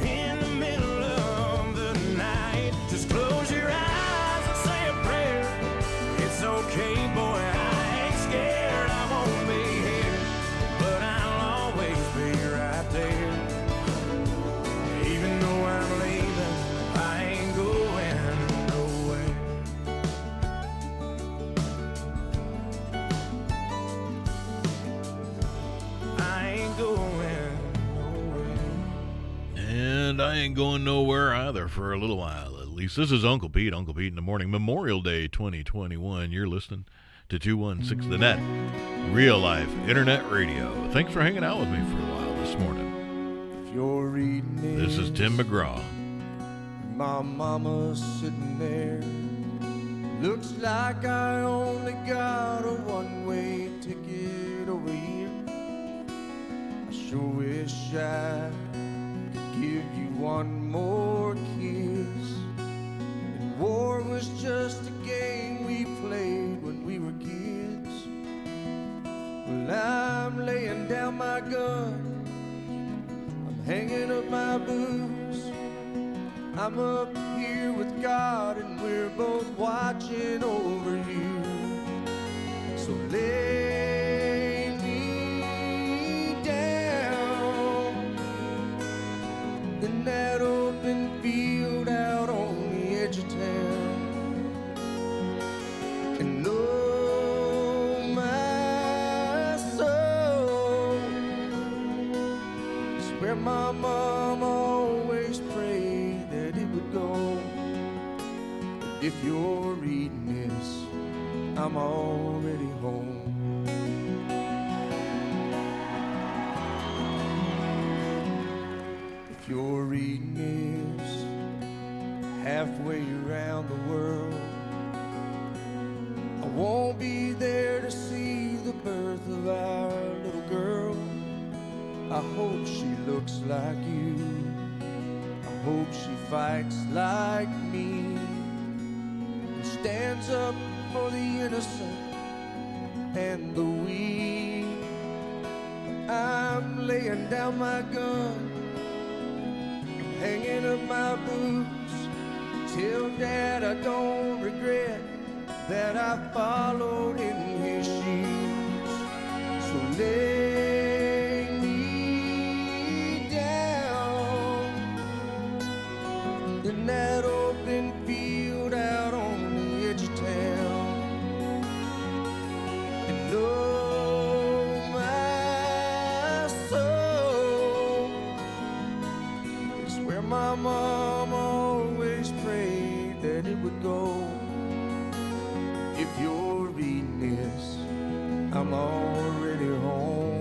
in the middle of the night, just close your eyes and say a prayer. It's okay, boy, I ain't scared, I won't be here, but I'll always be right there. Even though I'm leaving, I ain't going nowhere. I ain't going nowhere. And I ain't going nowhere either for a little while, at least. This is Uncle Pete in the morning, Memorial Day 2021. You're listening to 216 The Net, real life internet radio. Thanks for hanging out with me for a while this morning. If you're reading This is Tim McGraw. my mama's sitting there. Looks like I only got a one-way ticket over here. I sure wish I could give you one more kiss. And war was just a game we played when we were kids. Well, I'm laying down my gun, I'm hanging up my boots. I'm up here with God and we're both watching over you. So lay me down in that open field out on the edge of town. And know my soul is where my mom always prayed that it would go. If you're reading this, I'm already home. If you're reading this, halfway around the world, I won't be there to see the birth of our little girl. I hope she looks like you, I hope she fights like me, stands up for the innocent and the weak. I'm laying down my gun, hanging up my boots. Tell Dad I don't regret that I followed in his shoes. So lay me down in that open field out on the edge of town. And know my soul is where my mom always prayed that it would go. If you're reading this, I'm already home.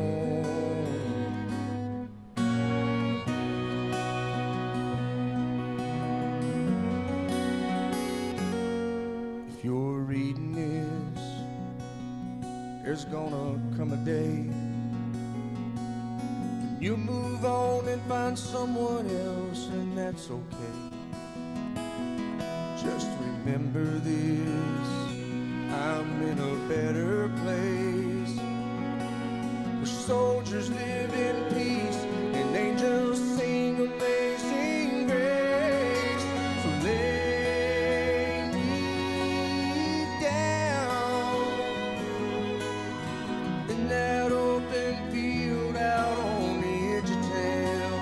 reading this, there's gonna come a day when you move on and find someone else, and that's okay. Just remember this, I'm in a better place, where soldiers live in peace and angels sing amazing grace. So lay me down in that open field out on the edge of town,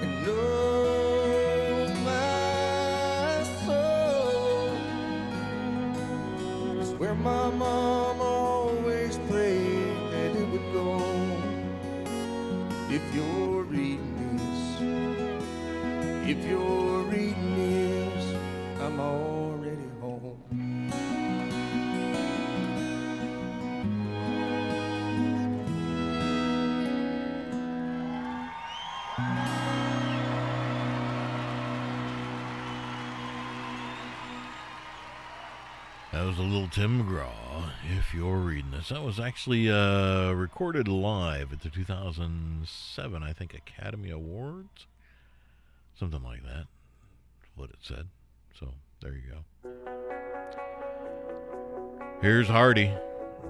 and oh my soul, is where my mom always prayed that it would go. If you're reading this, if you're reading this, I'm already home. That was a little Tim McGraw, if you're reading this. That was actually recorded live at the 2007, I think, Academy Awards. Something like that. That's what it said. So, there you go. Here's Hardy.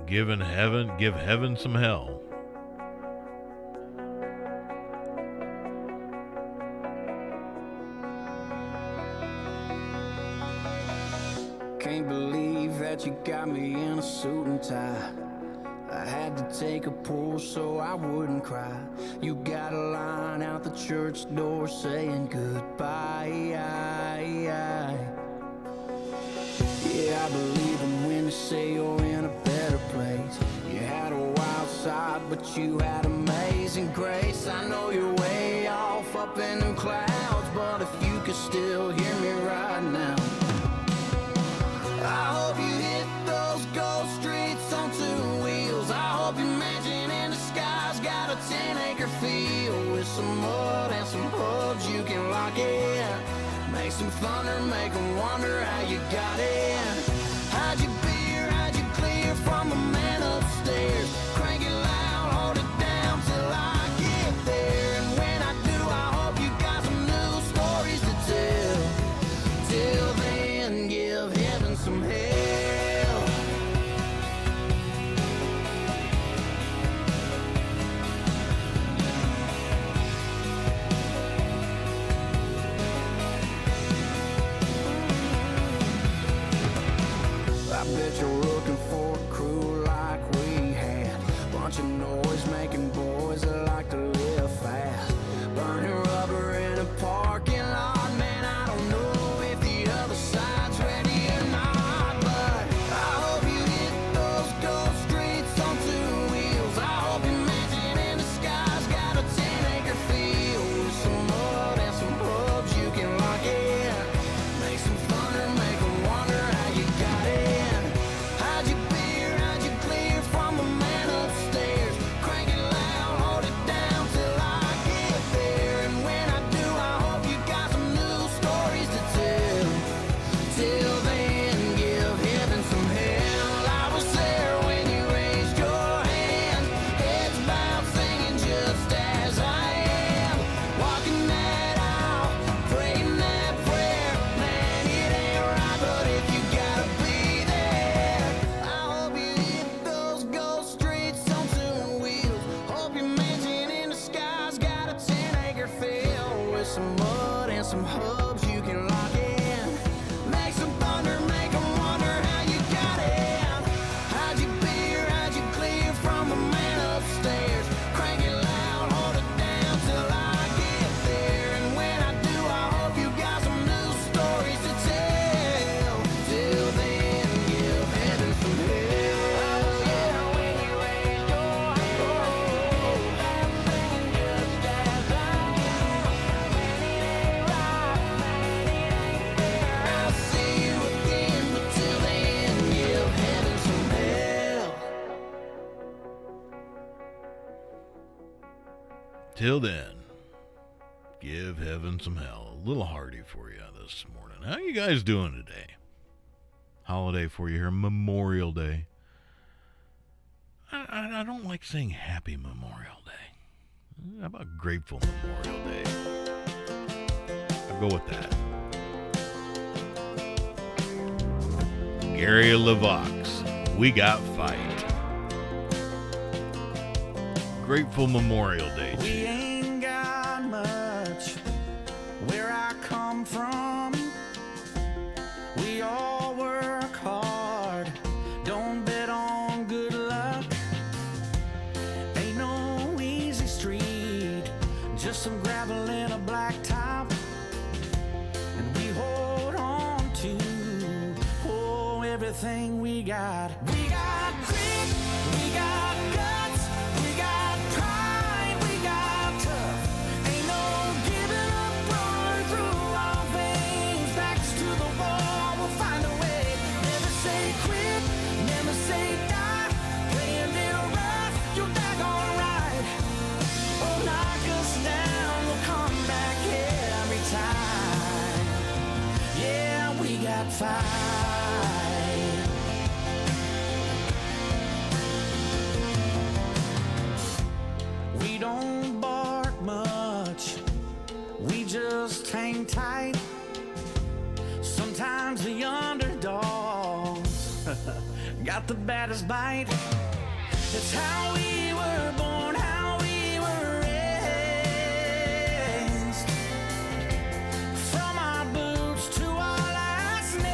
Give heaven some hell. Can't believe that you got me in a suit and tie. I had to take a pull so I wouldn't cry. You got a line out the church door saying goodbye. Yeah, I believe them when they say you're in a better place. You had a wild side, but you had amazing grace. I know you're way off up in the clouds, but if you could still hear me right now, I hope you hit those gold streets on two wheels. I hope your mansion in the sky's got a 10-acre field with some mud and some hubs you can lock in. Make some thunder, make them wonder how you got in. How'd you beer, how'd you clear from the man upstairs? Crank it loud, hold it down till I get there. And when I do, I hope you got some new stories to tell. Till then, give heaven some hell. I bet you're looking for a crew like we had. Bunch of noise making boys that like to live fast. Burning rubber in a parking lot. Man, I don't know if the other side's ready or not, but I hope you hit those gold streets on two wheels. I hope your mansion in the sky's got a 10-acre field with some mud and some pubs you can lock in. Make some thunder, make them wonder how you got in. How'd you beer, how'd you clear from the man upstairs? Crank it loud, hold it down till I get there. And when I do, I hope you got some new stories to tell. Till then, give heaven some hell. I was there when you raised your hand, heads bowed, singing just as I am. Walking that aisle, praying that prayer. Man, it ain't right, but if you gotta be there, I hope you hit those gold streets on two wheels. Hope your mansion in the sky's got a 10-acre field with some mud and some hubs you can lock in. Make some thunder, make them wonder how you got in. How'd you beer, how'd you clear from the man upstairs? Crank it loud, hold it down till I get there. And when I do, I hope you got some new stories to tell. Till then, give heaven some hell. Yeah, when you raise your hand, I'm singing just as I am. When it ain't right, man, it ain't fair. I'll see you again, but till then, give heaven some hell. Till then, give heaven some hell. A little Hardy for you this morning. How you guys doing today? holiday for you here, Memorial Day. I don't like saying Happy Memorial Day. How about Grateful Memorial Day? I'll go with that. Gary LeVox, We Got Fight. Grateful Memorial Day to We you. ain't got much where I come from. We all work hard, don't bet on good luck. Ain't no easy street, just some gravel and a black top. And we hold on to, oh, everything we got. We got grit, we got guts, we got pride, we got tough. Ain't no giving up, run through our veins, backs to the wall, we'll find a way. Never say quit, never say die, playing little rough, you're daggone right. Oh, knock us down, we'll come back every time. Yeah, we got fight. We don't bark much, we just hang tight. Sometimes the underdogs got the baddest bite. It's how we were born, how we were raised. From our boots to our last names.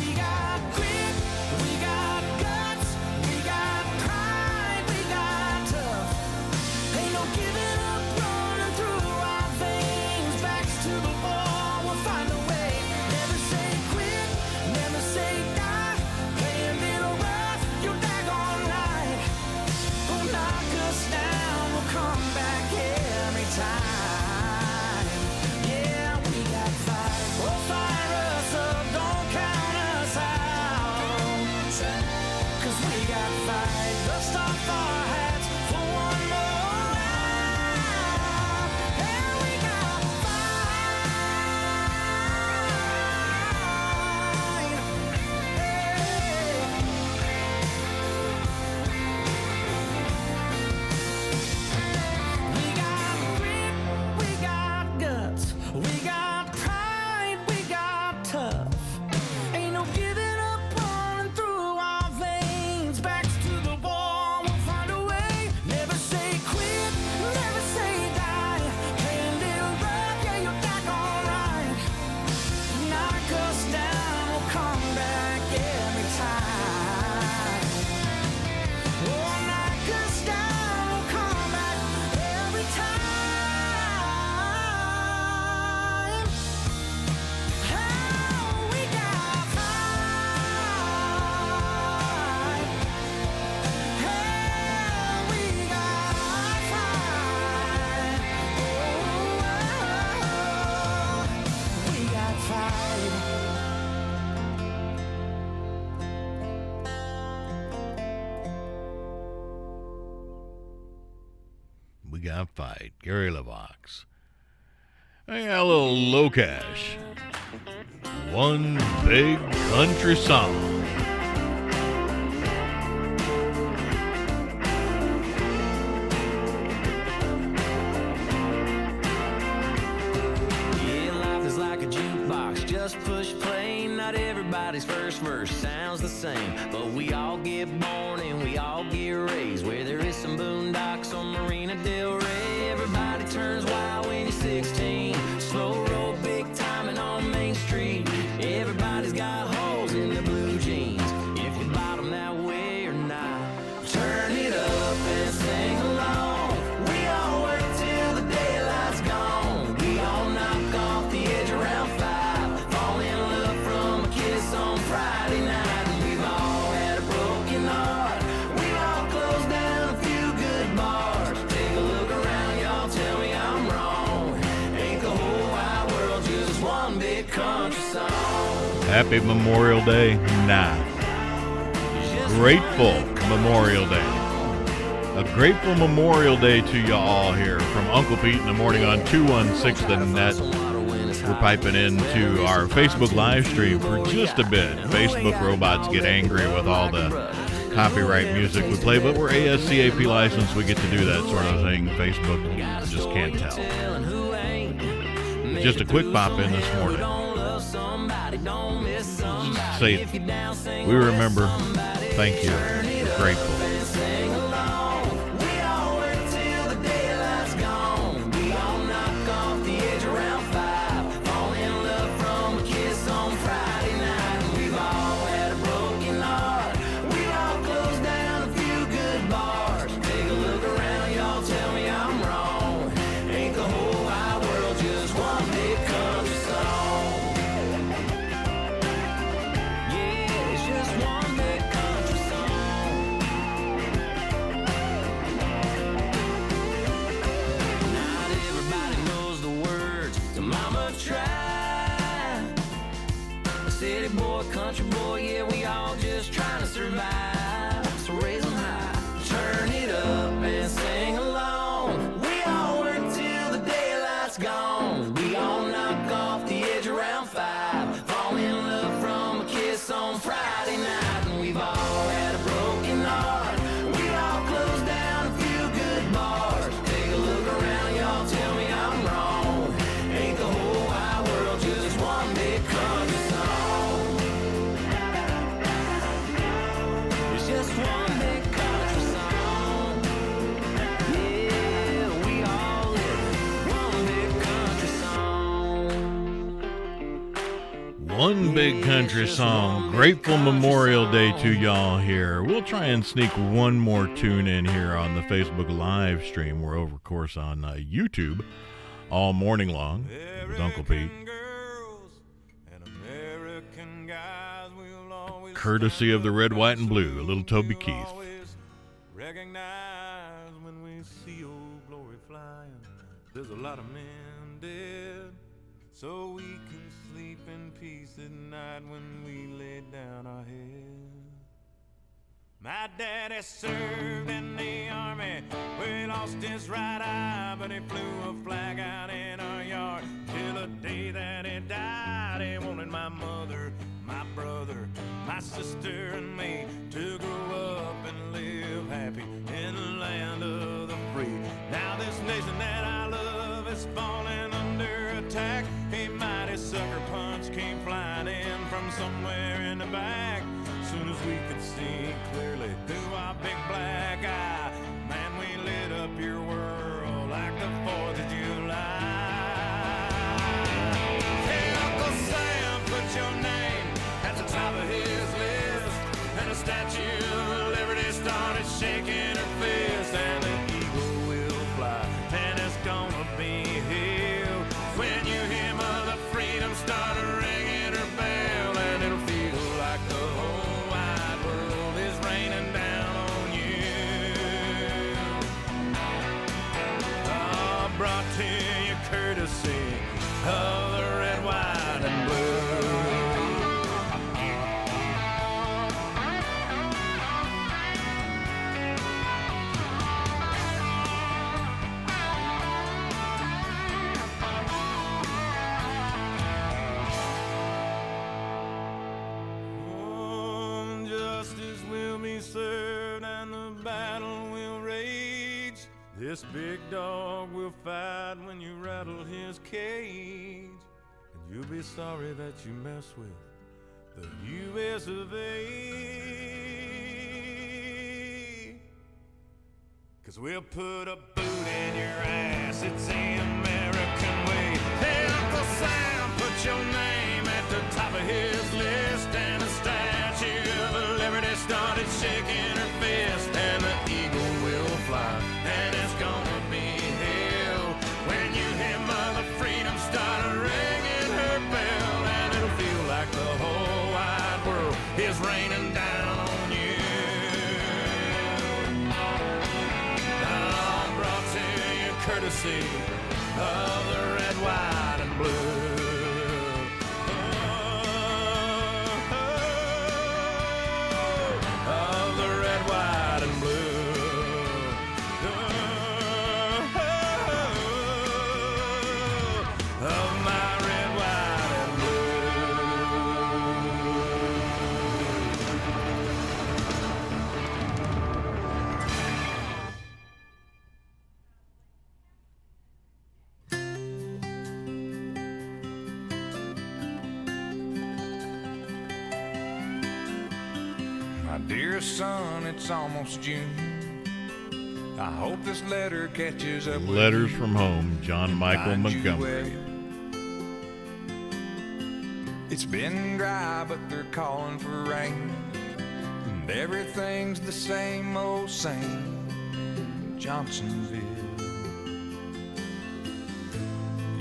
We got grit, we got guts, we got pride, we got tough. Ain't no giving up, running through our veins, backs to the wall, we'll find a way. Never say quit, never say die, playing little rough, you're daggone right. Oh, knock us down, we'll come back every time. Yeah, we got fight. Oh, fire us up, don't count us out. 'Cause we got fight. Dust off our hats for one more round. And we got fight. We got grit, we got guts, we got pride, we got tough. Ain't no giving up, running through our veins, backs to the wall, we'll find a way. Never say quit, never say die, playing little rough, yeah, you're daggone right. Knock us down, we'll come back every time. Oh, knock us down, we'll come back every time. Oh, we got fight. Hey, we got fight. Oh, we got fight. We Got Fight, Gary LeVox. I got a little low cash. One big country song. Yeah, life is like a jukebox, just push play. Not everybody's first verse sounds the same, but we all get born and we all get raised where there is some boondocks on Marina Del Rey. Everybody turns wild when you're 16, slow roll, big timing on Main Street. Everybody's got holes in their blue jeans, if you bottom that way or not. Turn it up and sing along. We all work till the daylight's gone. We all knock off the edge around 5, fall in love from a kiss on Friday night. And we've all had a broken heart, we've all closed down a few good bars. Take a look around, y'all, tell me I'm wrong. Ain't the whole wide world just one big country song? Happy Memorial Day? Nah. Grateful Memorial Day. A grateful Memorial Day to you all here from Uncle Pete in the morning on 216 The Net. for piping into our Facebook live stream for just a bit. Facebook robots get angry with all the copyright music we play, but we're ASCAP licensed. We get to do that sort of thing. Facebook just can't tell. Just a quick pop in this morning. Just say, we remember, thank you, we're grateful. Country boy, yeah, we all just trying to survive. So raise them high, turn it up and sing along. We all work till the daylight's gone. We all knock off the edge around 5. Fall in love from a kiss on Friday night. And we've all had a broken heart. We all closed down a few good bars. Take a look around, y'all, tell me I'm wrong. Ain't the whole wide world just one big country song? Just one big country song. Yeah, we all live one big country song. One big country song. Grateful Memorial Day to y'all here. We'll try and sneak one more tune in here on the Facebook live stream. We're over, of course, on YouTube all morning long with Uncle Pete. Courtesy of the Red, White, and Blue, a little Toby Keith. Recognize when we see old glory flying. There's a lot of men dead, so we can sleep in peace at night when we lay down our head. My daddy served in the army, we lost his right eye, but he flew a flag out in our yard till the day that he died. He wanted my mother, my brother, my sister and me to grow up and live happy in the land of the free. Now this nation that I love is falling under attack. A mighty sucker punch came flying in from somewhere in the back. Soon as we could see clearly through our big black eye, man, we lit up your world like the 4th of July. Hey, Uncle Sam, put your name at the top of his list, and the Statue of Liberty started shaking her fist, and the eagle will fly, and it's gonna be hell when you hear Mother Freedom start ringing her bell, and it'll feel like the whole wide world is raining down on you. Brought to you courtesy of the Red, White, and Blue. Justice will be served and the battle will rage. This big dog will fight when you rattle his cage. And you'll be sorry that you mess with the U.S. of A. 'Cause we'll put a boot in your ass, it's the American way. Hey, Uncle Sam, put your name at the top of his list, and the Statue of Liberty started shaking her fist, and the eagle will fly, and it's gonna be hell when you hear Mother Freedom start ringing her bell, and it'll feel like the whole wide world is raining down on you. Brought to you courtesy of the Red, White, and Blue. Of the Red, White, and Blue. Of my Red, White, My dearest son, it's almost June. I hope this letter catches up with Letters you. from Home, John Michael Find you Montgomery. well. It's been dry, but they're calling for rain, and everything's the same old same in Johnsonville.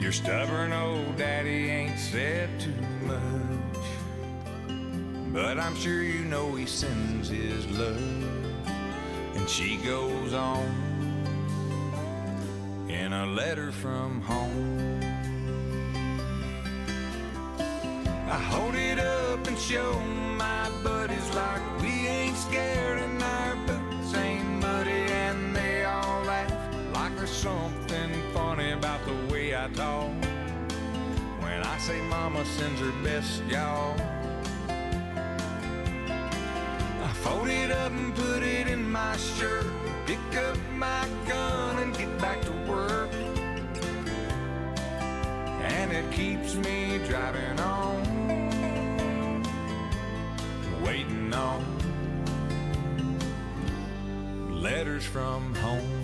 Your stubborn old daddy ain't said too much, but I'm sure you know he sends his love. And she goes on in a letter from home. I hold it up and show my buddies like we ain't scared and our boots ain't muddy, and they all laugh like there's something funny about the way I talk when I say mama sends her best, y'all. I fold it up and put it in my shirt, pick up my gun and get back to work, and it keeps me driving on, waiting on letters from home.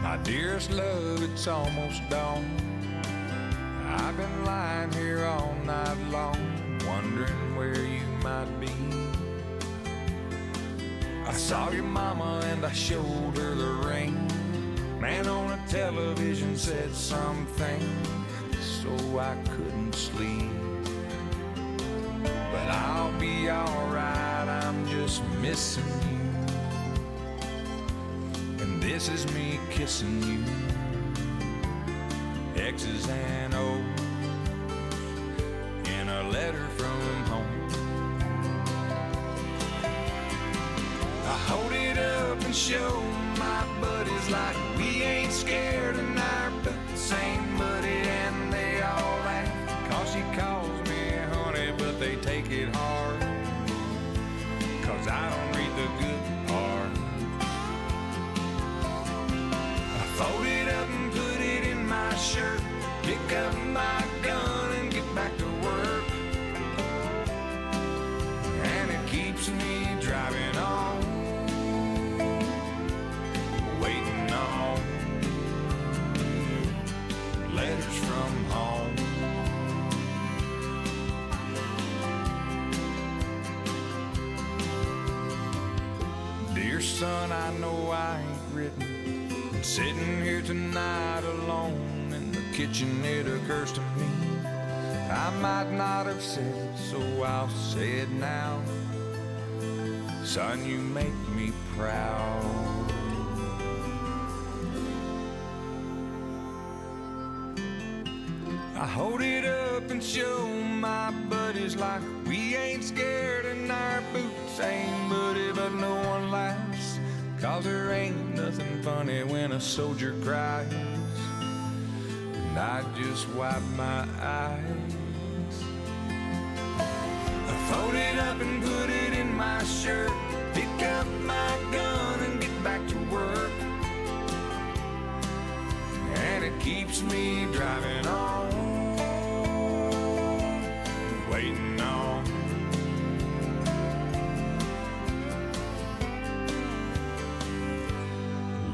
My dearest love, it's almost dawn. I've been lying here all night long, wondering where you might be. I saw your mama and I showed her the ring. Man on a television said something, so I couldn't sleep. But I'll be alright, I'm just missing you. And this is me kissing you. X's and O's in a letter from home. I hold it up and show my buddies like we ain't scared and our boots ain't muddy, and they all laugh 'cause she calls me honey, but they take it hard 'cause I don't read the good part. I fold it up and put it in my shirt, pick up my gun and get back to work, and it keeps me driving on, waiting on letters from home. Dear son, I know I ain't written, and sitting here tonight alone in the kitchen, it occurs to me I might not have said it, so I'll say it now. Son, you make me proud. I hold it up and show my buddies like we ain't scared and our boots ain't muddy, but no one laughs 'cause there ain't nothing funny when a soldier cries. And I just wipe my eyes. I fold it up and put it in my shirt, pick up my gun and get back to work, and it keeps me driving on, waiting on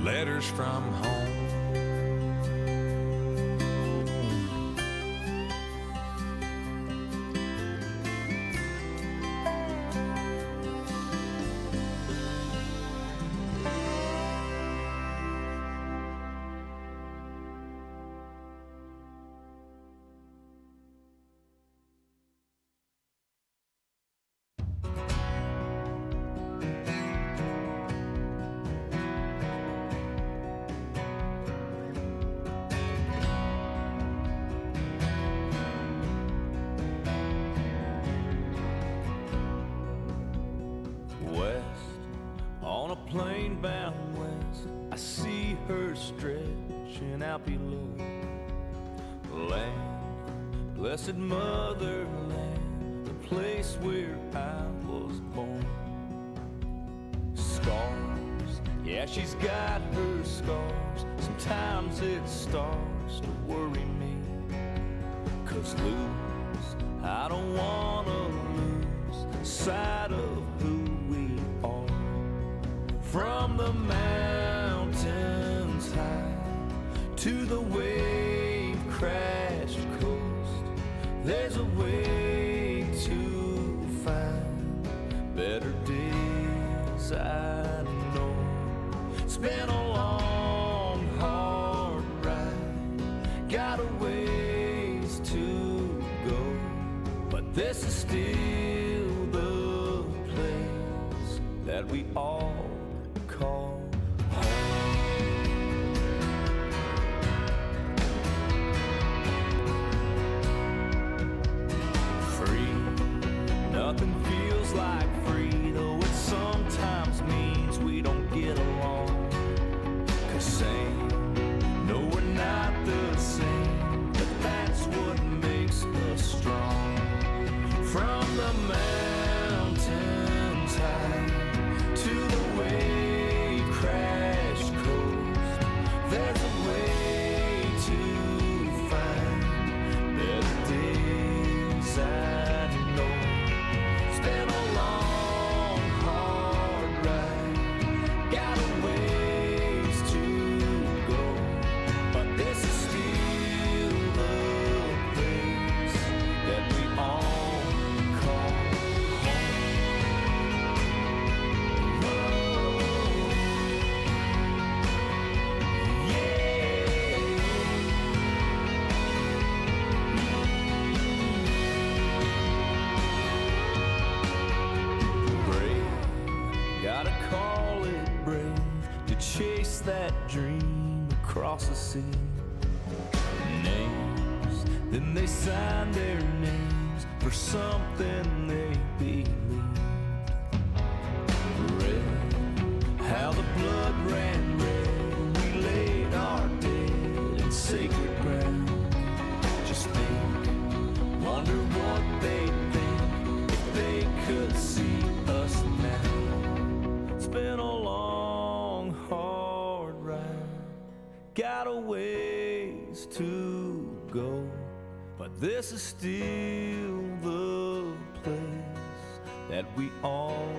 letters from home. Plane bound west, I see her stretching out below. Land, blessed motherland, the place where I was born. Scars, yeah, she's got her scars. Sometimes it starts to worry me. 'Cause lose, I don't wanna lose sight of who we are. From the mountains high to the wave-crashed coast, there's a way to find better days, I know. It's been a long, hard ride, got a ways to go, but this is still the place that we all call nothing feels like free, though it sometimes means we don't get along. 'Cause saying, no, we're not the same, but that's what makes us strong. From the mountains high to the wave-crashed coast, there's a way to find better days, I know. It's been a long, hard ride, got a ways to go, but this is still the place that we all call gotta call it brave to chase that dream across the sea. Names, then they sign their names for something they believed. Red, how the blood ran red when we laid our dead in sacred ground. Just think, wonder what they'd think if they could see us now. It's been a long, hard ride, got a ways to go, but this is still the place that we all